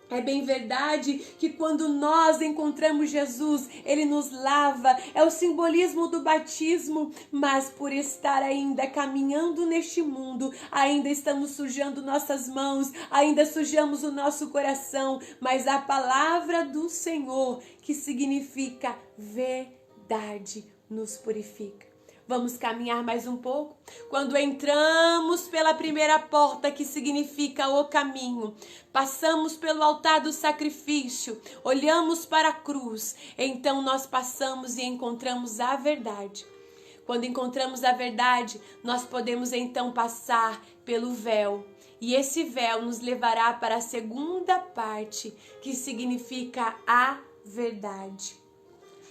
É bem verdade que quando nós encontramos Jesus, Ele nos lava, é o simbolismo do batismo, mas por estar ainda caminhando neste mundo, ainda estamos sujando nossas mãos, ainda sujamos o nosso coração, mas a palavra do Senhor, que significa verdade, nos purifica. Vamos caminhar mais um pouco? Quando entramos pela primeira porta, que significa o caminho, passamos pelo altar do sacrifício, olhamos para a cruz, então nós passamos e encontramos a verdade. Quando encontramos a verdade, nós podemos então passar pelo véu. E esse véu nos levará para a segunda parte, que significa a verdade.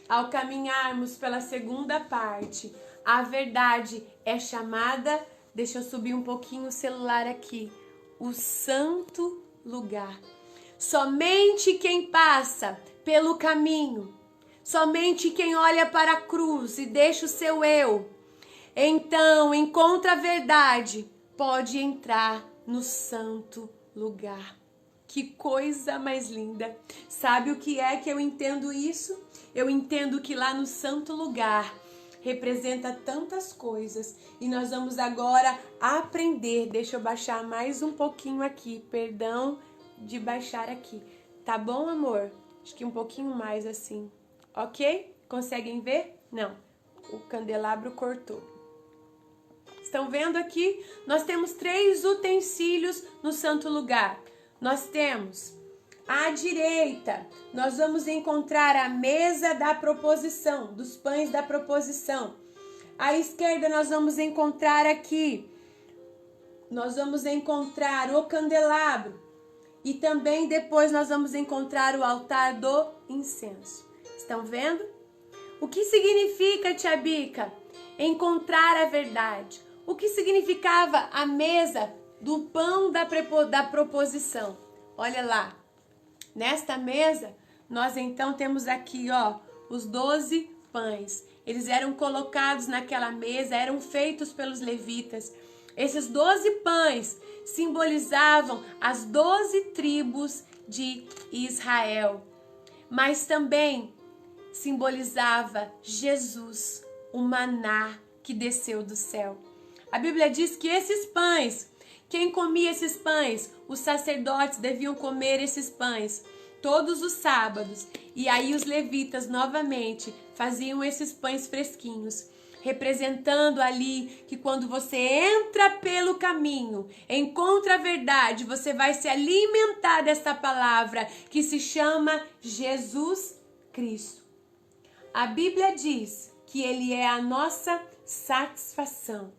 Ao caminharmos pela segunda parte, a verdade é chamada, deixa eu subir um pouquinho o celular aqui, o santo lugar. Somente quem passa pelo caminho, somente quem olha para a cruz e deixa o seu eu, então encontra a verdade, pode entrar no santo lugar. Que coisa mais linda! Sabe o que é que eu entendo isso? Eu entendo que lá no santo lugar representa tantas coisas e nós vamos agora aprender. Deixa eu baixar mais um pouquinho aqui, perdão de baixar aqui, tá bom, amor? Acho que um pouquinho mais assim, ok? Conseguem ver? Não, o candelabro cortou. Estão vendo aqui? Nós temos 3 utensílios no santo lugar. Nós temos à direita, nós vamos encontrar a mesa da proposição, dos pães da proposição. À esquerda nós vamos encontrar aqui, nós vamos encontrar o candelabro. E também depois nós vamos encontrar o altar do incenso. Estão vendo? O que significa, tia Bica? Encontrar a verdade. O que significava a mesa do pão da proposição? Olha lá. Nesta mesa, nós então temos aqui, ó, os 12 pães. Eles eram colocados naquela mesa, eram feitos pelos levitas. Esses 12 pães simbolizavam as 12 tribos de Israel. Mas também simbolizava Jesus, o maná que desceu do céu. A Bíblia diz que esses pães, quem comia esses pães? Os sacerdotes deviam comer esses pães todos os sábados. E aí os levitas novamente faziam esses pães fresquinhos, representando ali que quando você entra pelo caminho, encontra a verdade, você vai se alimentar dessa palavra que se chama Jesus Cristo. A Bíblia diz que Ele é a nossa satisfação.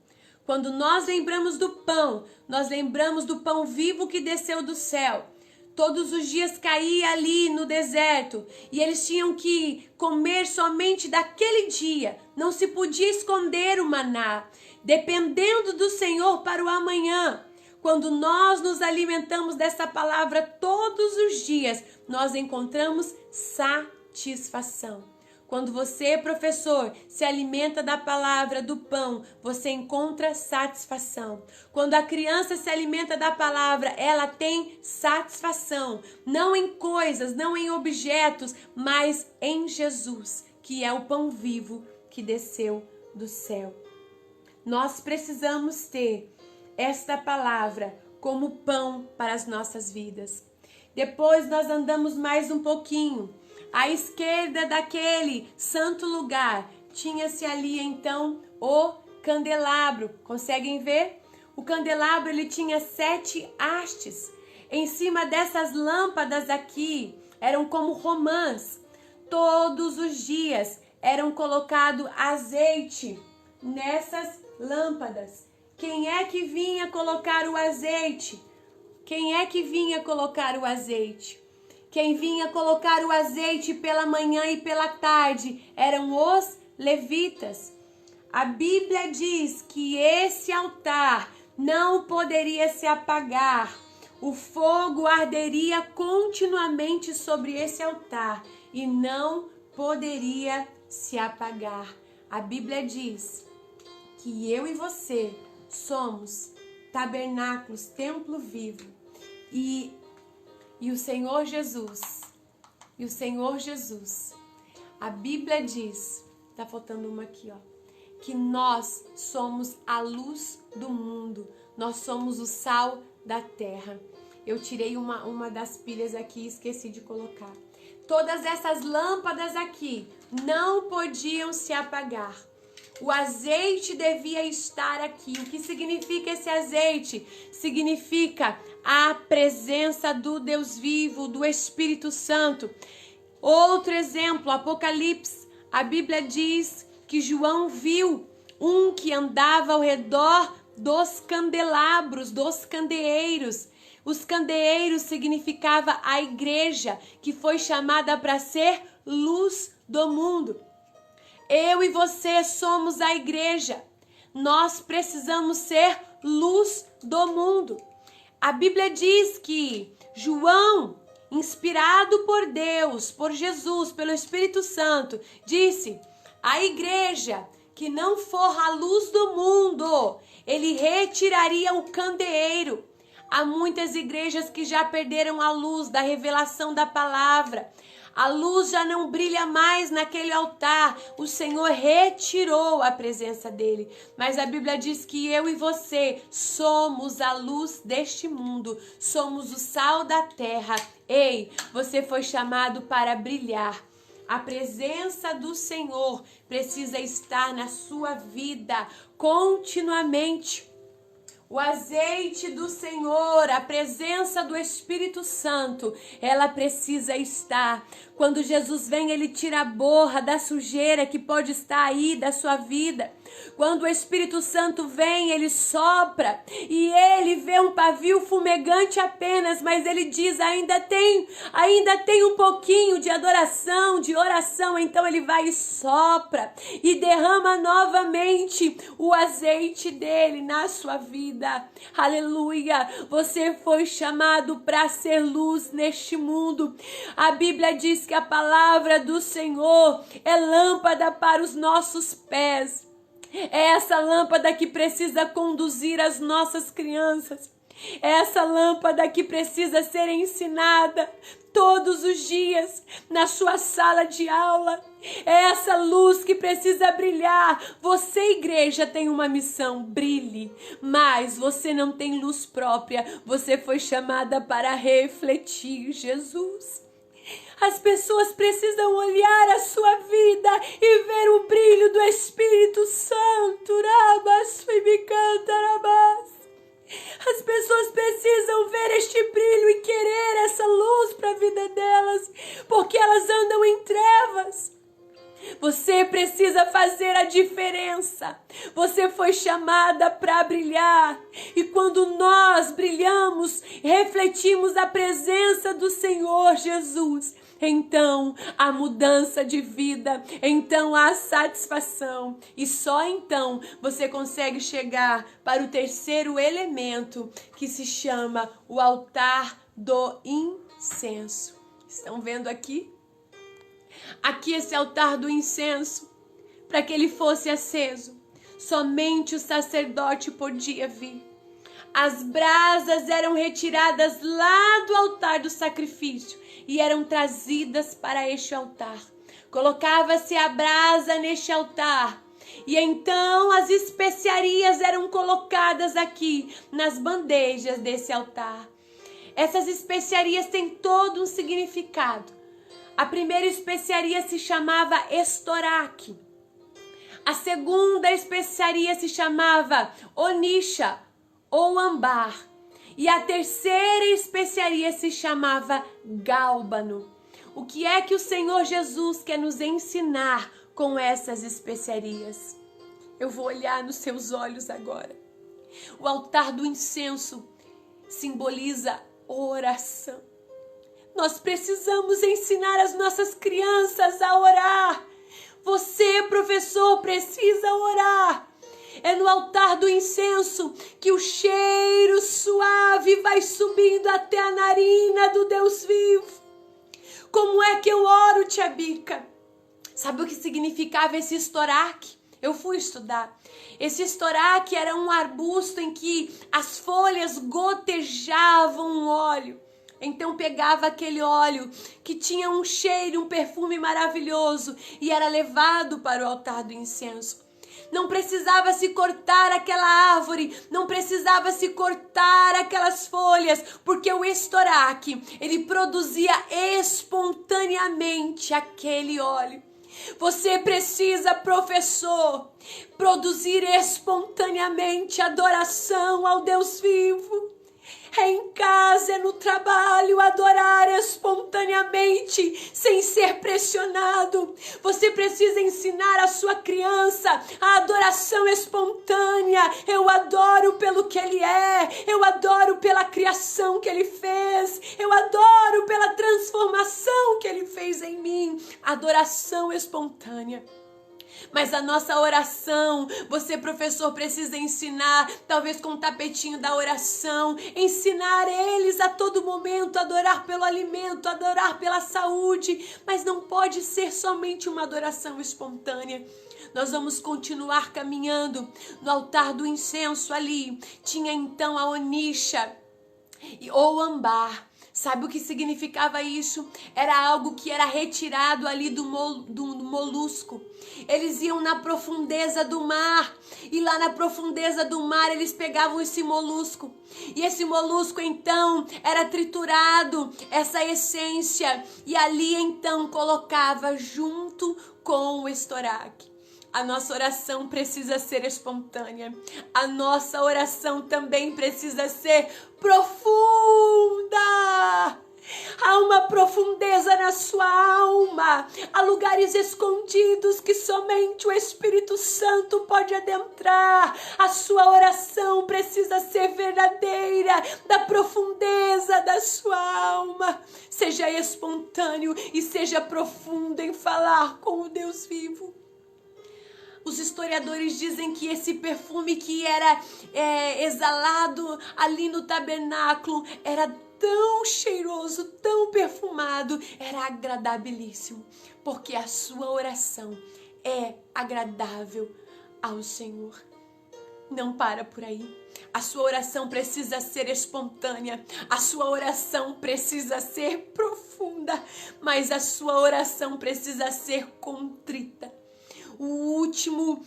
Quando nós lembramos do pão, nós lembramos do pão vivo que desceu do céu. Todos os dias caía ali no deserto e eles tinham que comer somente daquele dia. Não se podia esconder o maná, dependendo do Senhor para o amanhã. Quando nós nos alimentamos dessa palavra todos os dias, nós encontramos satisfação. Quando você, professor, se alimenta da palavra, do pão, você encontra satisfação. Quando a criança se alimenta da palavra, ela tem satisfação. Não em coisas, não em objetos, mas em Jesus, que é o pão vivo que desceu do céu. Nós precisamos ter esta palavra como pão para as nossas vidas. Depois nós andamos mais um pouquinho. À esquerda daquele santo lugar, tinha-se ali então o candelabro. Conseguem ver? O candelabro ele tinha 7 hastes. Em cima dessas lâmpadas aqui, eram como romãs. Todos os dias eram colocado azeite nessas lâmpadas. Quem é que vinha colocar o azeite? Quem é que vinha colocar o azeite? Quem vinha colocar o azeite pela manhã e pela tarde eram os levitas. A Bíblia diz que esse altar não poderia se apagar. O fogo arderia continuamente sobre esse altar e não poderia se apagar. A Bíblia diz que eu e você somos tabernáculos, templo vivo. E o Senhor Jesus, a Bíblia diz, tá faltando uma aqui, ó, que nós somos a luz do mundo, nós somos o sal da terra. Eu tirei uma das pilhas aqui e esqueci de colocar. Todas essas lâmpadas aqui não podiam se apagar. O azeite devia estar aqui. O que significa esse azeite? Significa a presença do Deus vivo, do Espírito Santo. Outro exemplo, Apocalipse. A Bíblia diz que João viu um que andava ao redor dos candelabros, dos candeeiros. Os candeeiros significava a igreja, que foi chamada para ser luz do mundo. Eu e você somos a igreja. Nós precisamos ser luz do mundo. A Bíblia diz que João, inspirado por Deus, por Jesus, pelo Espírito Santo, disse: a igreja que não for a luz do mundo, ele retiraria o candeeiro. Há muitas igrejas que já perderam a luz da revelação da palavra. A luz já não brilha mais naquele altar. O Senhor retirou a presença dele. Mas a Bíblia diz que eu e você somos a luz deste mundo. Somos o sal da terra. Ei, você foi chamado para brilhar. A presença do Senhor precisa estar na sua vida continuamente. O azeite do Senhor, a presença do Espírito Santo, ela precisa estar. Quando Jesus vem, ele tira a borra da sujeira que pode estar aí da sua vida. Quando o Espírito Santo vem, ele sopra e ele vê um pavio fumegante apenas, mas ele diz: ainda tem um pouquinho de adoração, de oração. Então ele vai e sopra e derrama novamente o azeite dele na sua vida. Aleluia! Você foi chamado para ser luz neste mundo. A Bíblia diz que a palavra do Senhor é lâmpada para os nossos pés. É essa lâmpada que precisa conduzir as nossas crianças. É essa lâmpada que precisa ser ensinada todos os dias na sua sala de aula. É essa luz que precisa brilhar. Você, igreja, tem uma missão: brilhe. Mas você não tem luz própria. Você foi chamada para refletir Jesus. As pessoas precisam olhar a sua vida e ver o brilho do Espírito Santo. As pessoas precisam ver este brilho e querer essa luz para a vida delas, porque elas andam em trevas. Você precisa fazer a diferença. Você foi chamada para brilhar. E quando nós brilhamos, refletimos a presença do Senhor Jesus, então a mudança de vida, então a satisfação. E só então você consegue chegar para o terceiro elemento, que se chama o altar do incenso. Estão vendo aqui? Aqui esse altar do incenso, para que ele fosse aceso, somente o sacerdote podia vir. As brasas eram retiradas lá do altar do sacrifício e eram trazidas para este altar. Colocava-se a brasa neste altar e então as especiarias eram colocadas aqui nas bandejas desse altar. Essas especiarias têm todo um significado. A primeira especiaria se chamava estoraque. A segunda especiaria se chamava onixa ou ambar. E a terceira especiaria se chamava gálbano. O que é que o Senhor Jesus quer nos ensinar com essas especiarias? Eu vou olhar nos seus olhos agora. O altar do incenso simboliza oração. Nós precisamos ensinar as nossas crianças a orar. Você, professor, precisa orar. É no altar do incenso que o cheiro suave vai subindo até a narina do Deus vivo. Como é que eu oro, tia Bica? Sabe o que significava esse estoraque? Eu fui estudar. Esse estoraque era um arbusto em que as folhas gotejavam óleo. Então pegava aquele óleo que tinha um cheiro, um perfume maravilhoso e era levado para o altar do incenso. Não precisava se cortar aquela árvore, não precisava se cortar aquelas folhas, porque o estoraque, ele produzia espontaneamente aquele óleo. Você precisa, professor, produzir espontaneamente adoração ao Deus vivo. É em casa, é no trabalho, adorar espontaneamente, sem ser pressionado. Você precisa ensinar a sua criança a adoração espontânea. Eu adoro pelo que Ele é, eu adoro pela criação que Ele fez, eu adoro pela transformação que Ele fez em mim. Adoração espontânea. Mas a nossa oração, você, professor, precisa ensinar, talvez com o tapetinho da oração, ensinar eles a todo momento a adorar pelo alimento, a adorar pela saúde, mas não pode ser somente uma adoração espontânea. Nós vamos continuar caminhando no altar do incenso ali. Tinha então a onixa ou ambar. Sabe o que significava isso? Era algo que era retirado ali do molusco. Eles iam na profundeza do mar. E lá na profundeza do mar eles pegavam esse molusco. E esse molusco então era triturado, essa essência. E ali então colocava junto com o estoraque. A nossa oração precisa ser espontânea. A nossa oração também precisa ser profunda. Há uma profundeza na sua alma. Há lugares escondidos que somente o Espírito Santo pode adentrar. A sua oração precisa ser verdadeira, da profundeza da sua alma. Seja espontâneo e seja profundo em falar com o Deus vivo. Os historiadores dizem que esse perfume que era exalado ali no tabernáculo era tão cheiroso, tão perfumado, era agradabilíssimo, porque a sua oração é agradável ao Senhor. Não para por aí. A sua oração precisa ser espontânea, a sua oração precisa ser profunda, mas a sua oração precisa ser contrita. O último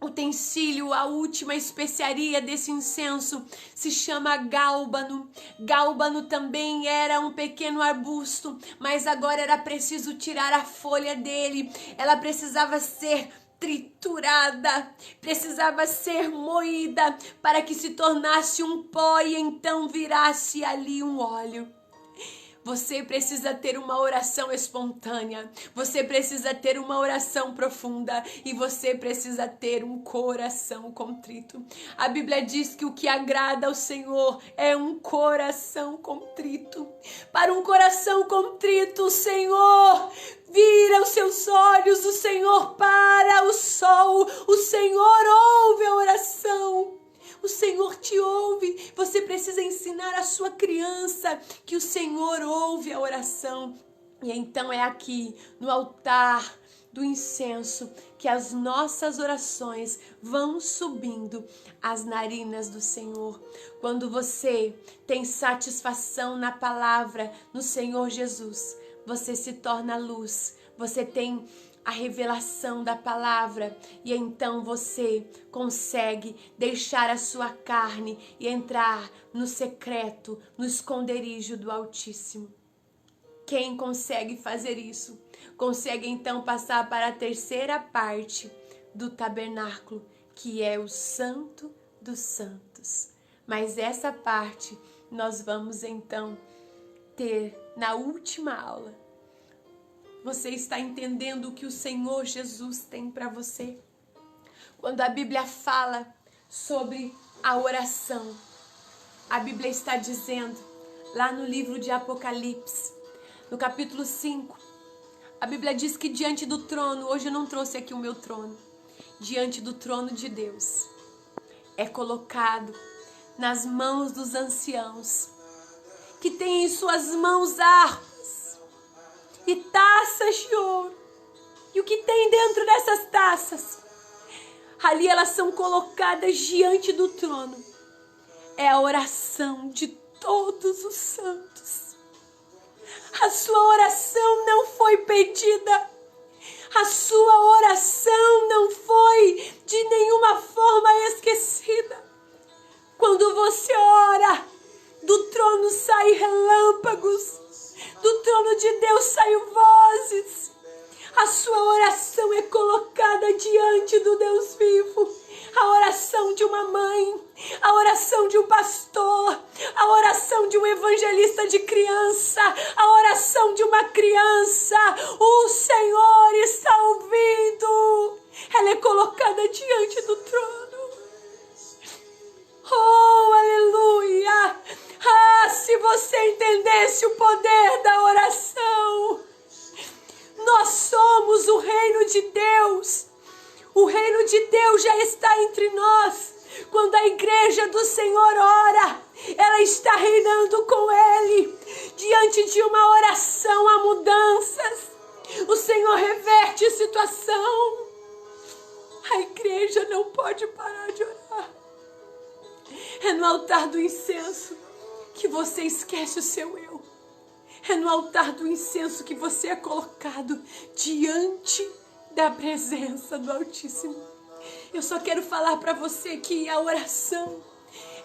utensílio, a última especiaria desse incenso se chama gálbano. Gálbano também era um pequeno arbusto, mas agora era preciso tirar a folha dele. Ela precisava ser triturada, precisava ser moída para que se tornasse um pó e então virasse ali um óleo. Você precisa ter uma oração espontânea, você precisa ter uma oração profunda e você precisa ter um coração contrito. A Bíblia diz que o que agrada ao Senhor é um coração contrito. Para um coração contrito, o Senhor vira os seus olhos, o Senhor para o sol, o Senhor ouve a oração. O Senhor te ouve. Você precisa ensinar a sua criança que o Senhor ouve a oração. E então é aqui, no altar do incenso, que as nossas orações vão subindo às narinas do Senhor. Quando você tem satisfação na palavra, no Senhor Jesus, você se torna luz. Você tem a revelação da palavra e então você consegue deixar a sua carne e entrar no secreto, no esconderijo do Altíssimo. Quem consegue fazer isso? Consegue então passar para a terceira parte do tabernáculo, que é o Santo dos Santos. Mas essa parte nós vamos então ter na última aula. você está entendendo o que o Senhor Jesus tem para você? Quando a Bíblia fala sobre a oração, a Bíblia está dizendo, lá no livro de Apocalipse, no capítulo 5, a Bíblia diz que diante do trono, hoje eu não trouxe aqui o meu trono, diante do trono de Deus, é colocado nas mãos dos anciãos, que têm em suas mãos harpas e taças de ouro. E o que tem dentro dessas taças? Ali elas são colocadas diante do trono. É a oração de todos os santos. A sua oração não foi pedida. A sua oração não foi de nenhuma forma esquecida. Quando você ora, do trono saem relâmpagos, do trono de Deus saem vozes. A sua oração é colocada diante do Deus vivo. A oração de uma mãe, a oração de um pastor, a oração de um evangelista de criança, a oração de uma criança. O Senhor está ouvindo. Ela é colocada diante do trono. Oh, aleluia! Ah, se você entendesse o poder da oração. Nós somos o reino de Deus. O reino de Deus já está entre nós. Quando a igreja do Senhor ora, ela está reinando com Ele. Diante de uma oração há mudanças. O Senhor reverte a situação. A igreja não pode parar de orar. É no altar do incenso que você esquece o seu eu. É no altar do incenso que você é colocado diante da presença do Altíssimo. Eu só quero falar para você que a oração,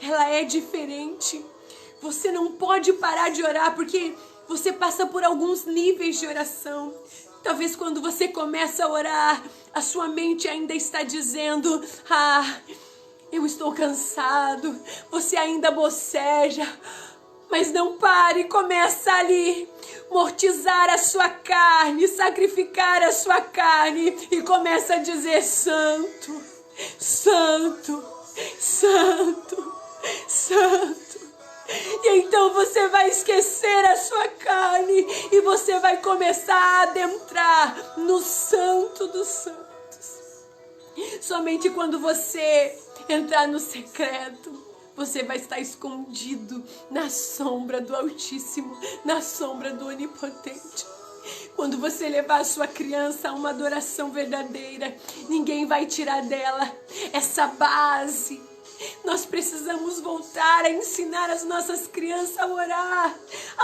ela é diferente. Você não pode parar de orar porque você passa por alguns níveis de oração. Talvez quando você começa a orar, a sua mente ainda está dizendo: eu estou cansado. Você ainda boceja. Mas não pare, começa ali, mortizar a sua carne, sacrificar a sua carne e começa a dizer: Santo, Santo, Santo, Santo. E então você vai esquecer a sua carne e você vai começar a adentrar no Santo dos Santos. Somente quando você entrar no secreto, você vai estar escondido na sombra do Altíssimo, na sombra do Onipotente. Quando você levar a sua criança a uma adoração verdadeira, ninguém vai tirar dela essa base. Nós precisamos voltar a ensinar as nossas crianças a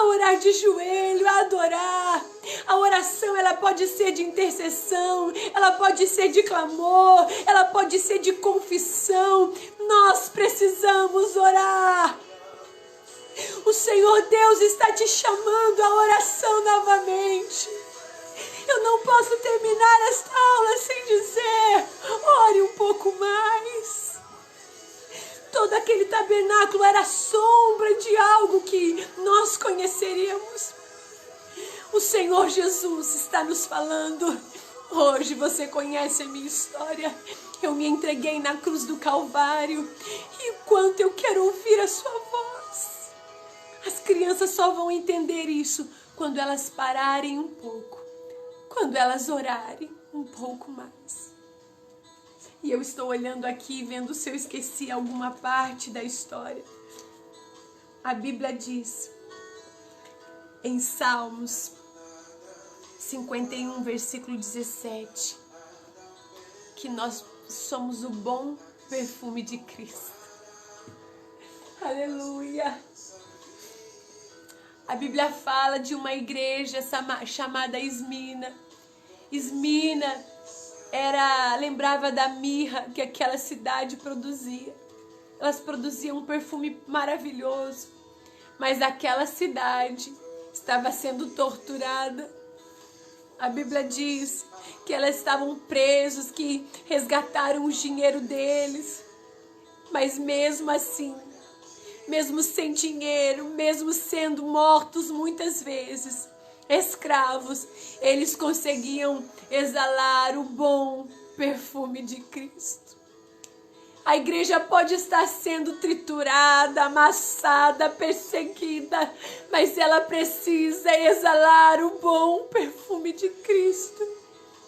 orar de joelho, a adorar. A oração, ela pode ser de intercessão, ela pode ser de clamor, ela pode ser de confissão. Nós precisamos orar. O Senhor Deus está te chamando à oração novamente. Eu não posso terminar esta aula sem dizer: ore um pouco mais. Todo aquele tabernáculo era sombra de algo que nós conheceríamos. O Senhor Jesus está nos falando: hoje você conhece a minha história. Eu me entreguei na cruz do Calvário. E quanto eu quero ouvir a sua voz. As crianças só vão entender isso quando elas pararem um pouco. Quando elas orarem um pouco mais. E eu estou olhando aqui, vendo se eu esqueci alguma parte da história. A Bíblia diz, em Salmos 51, versículo 17, que nós somos o bom perfume de Cristo. Aleluia! A Bíblia fala de uma igreja chamada Esmina. Esmina lembrava da mirra que aquela cidade produzia. Elas produziam um perfume maravilhoso, mas aquela cidade estava sendo torturada. A Bíblia diz que elas estavam presos, que resgataram o dinheiro deles, mas mesmo assim, mesmo sem dinheiro, mesmo sendo mortos muitas vezes, escravos, eles conseguiam exalar o bom perfume de Cristo. A igreja pode estar sendo triturada, amassada, perseguida, mas ela precisa exalar o bom perfume de Cristo.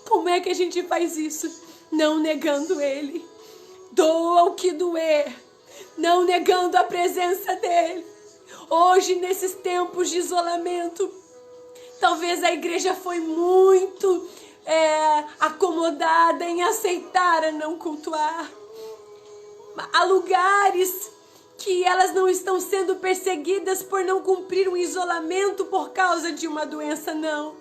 Como é que a gente faz isso? Não negando Ele. Doa o que doer, não negando a presença dEle. Hoje, nesses tempos de isolamento, talvez a igreja foi muito acomodada em aceitar a não cultuar. Há lugares que elas não estão sendo perseguidas por não cumprir um isolamento por causa de uma doença, não.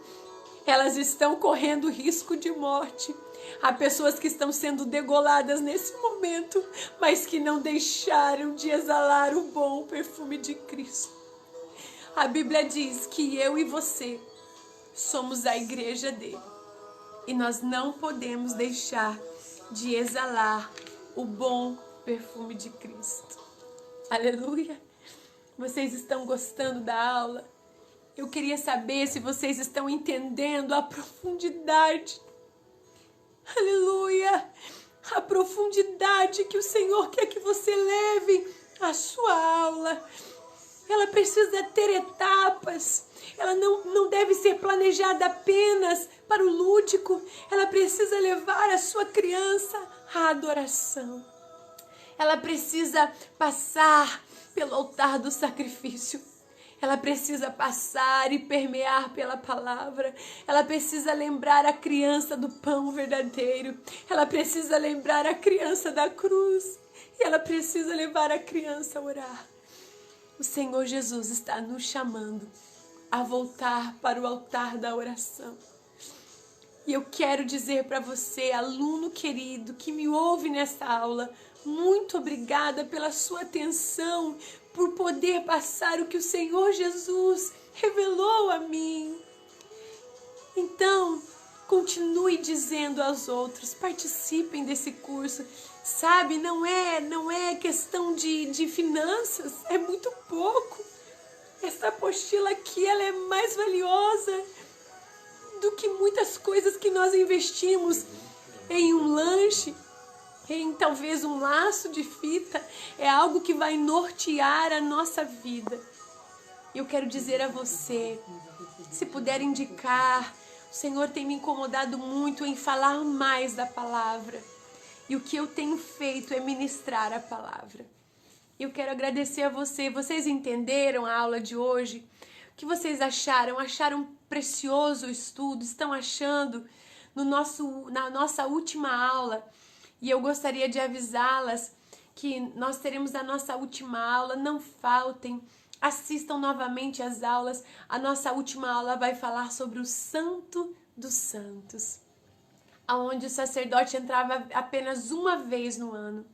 Elas estão correndo risco de morte. Há pessoas que estão sendo degoladas nesse momento, mas que não deixaram de exalar o bom perfume de Cristo. A Bíblia diz que eu e você somos a igreja dele. E nós não podemos deixar de exalar o bom perfume de Cristo. Aleluia! Vocês estão gostando da aula? Eu queria saber se vocês estão entendendo a profundidade. Aleluia! A profundidade que o Senhor quer que você leve à sua aula. Ela precisa ter etapas. Ela não deve ser planejada apenas para o lúdico. Ela precisa levar a sua criança à adoração. Ela precisa passar pelo altar do sacrifício. Ela precisa passar e permear pela palavra. Ela precisa lembrar a criança do pão verdadeiro. Ela precisa lembrar a criança da cruz. E ela precisa levar a criança a orar. O Senhor Jesus está nos chamando a voltar para o altar da oração. E eu quero dizer para você, aluno querido, que me ouve nesta aula, muito obrigada pela sua atenção, por poder passar o que o Senhor Jesus revelou a mim. Então, continue dizendo aos outros, participem desse curso. Sabe, não é questão de finanças, é muito pouco. Essa apostila aqui, ela é mais valiosa do que muitas coisas que nós investimos em um lanche, em talvez um laço de fita. É algo que vai nortear a nossa vida. Eu quero dizer a você, se puder indicar, o Senhor tem me incomodado muito em falar mais da palavra. E o que eu tenho feito é ministrar a palavra. Eu quero agradecer a você. Vocês entenderam a aula de hoje? O que vocês acharam? Acharam precioso o estudo? Estão achando na nossa última aula? E eu gostaria de avisá-las que nós teremos a nossa última aula. Não faltem, assistam novamente as aulas. A nossa última aula vai falar sobre o Santo dos Santos, onde o sacerdote entrava apenas uma vez no ano.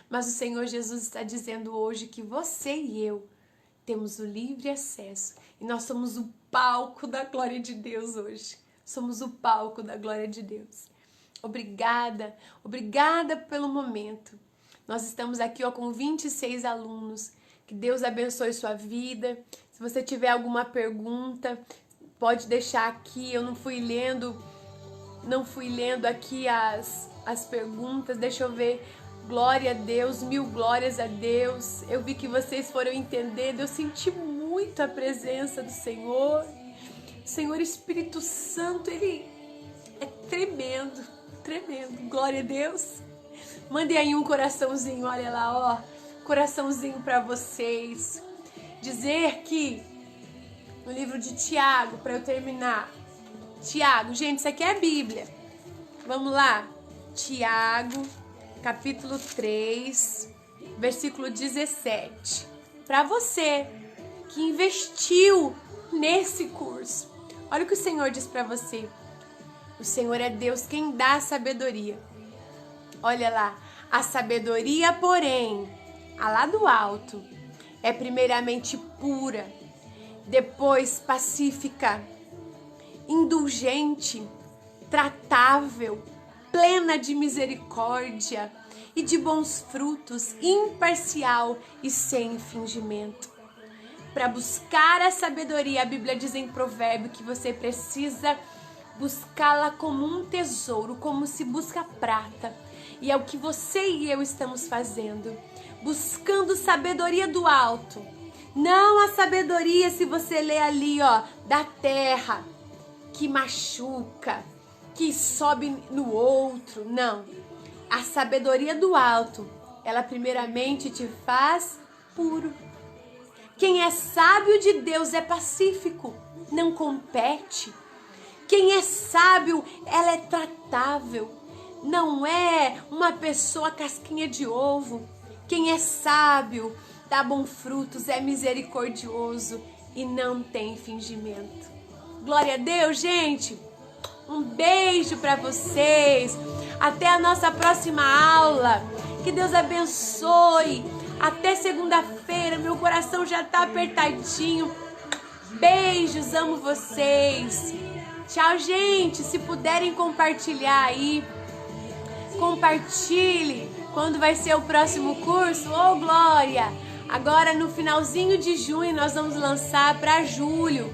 Mas o Senhor Jesus está dizendo hoje que você e eu temos o livre acesso. E nós somos o palco da glória de Deus hoje. Somos o palco da glória de Deus. Obrigada, obrigada pelo momento. Nós estamos aqui com 26 alunos. Que Deus abençoe sua vida. Se você tiver alguma pergunta, pode deixar aqui. Eu não fui lendo aqui as perguntas. Deixa eu ver. Glória a Deus, 1000 glórias a Deus. Eu vi que vocês foram entendendo. Eu senti muito a presença do Senhor. O Senhor Espírito Santo, Ele é tremendo, tremendo. Glória a Deus. Mandem aí um coraçãozinho, olha lá, ó. Coraçãozinho para vocês. Dizer que no livro de Tiago, para eu terminar. Tiago, gente, isso aqui é a Bíblia. Vamos lá. Tiago, capítulo 3, versículo 17. Para você que investiu nesse curso. Olha o que o Senhor diz para você. O Senhor é Deus quem dá sabedoria. Olha lá. A sabedoria, porém, a lá do alto, é primeiramente pura, depois pacífica, indulgente, tratável, plena de misericórdia e de bons frutos, imparcial e sem fingimento. para buscar a sabedoria, a Bíblia diz em Provérbio que você precisa buscá-la como um tesouro, como se busca prata. E é o que você e eu estamos fazendo, buscando sabedoria do alto. Não a sabedoria, se você lê ali, ó, da terra, que machuca, que sobe no outro. Não. A sabedoria do alto, ela primeiramente te faz puro. Quem é sábio de Deus é pacífico, não compete. Quem é sábio, ela é tratável, não é uma pessoa casquinha de ovo. Quem é sábio, dá bons frutos, é misericordioso e não tem fingimento. Glória a Deus, gente! Um beijo para vocês. Até a nossa próxima aula. Que Deus abençoe. Até segunda-feira. Meu coração já tá apertadinho. Beijos, amo vocês. Tchau, gente. Se puderem compartilhar aí, compartilhe quando vai ser o próximo curso. Ô, glória! Agora no finalzinho de junho nós vamos lançar para julho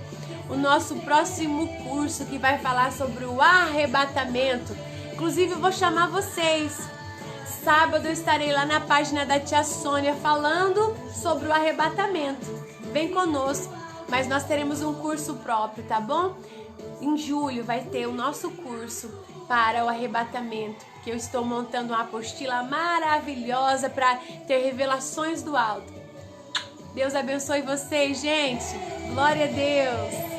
o nosso próximo curso, que vai falar sobre o arrebatamento. Inclusive eu vou chamar vocês. Sábado eu estarei lá na página da tia Sônia falando sobre o arrebatamento. Vem conosco, mas nós teremos um curso próprio, tá bom? Em julho vai ter o nosso curso para o arrebatamento, que eu estou montando uma apostila maravilhosa para ter revelações do alto. Deus abençoe vocês, gente. Glória a Deus.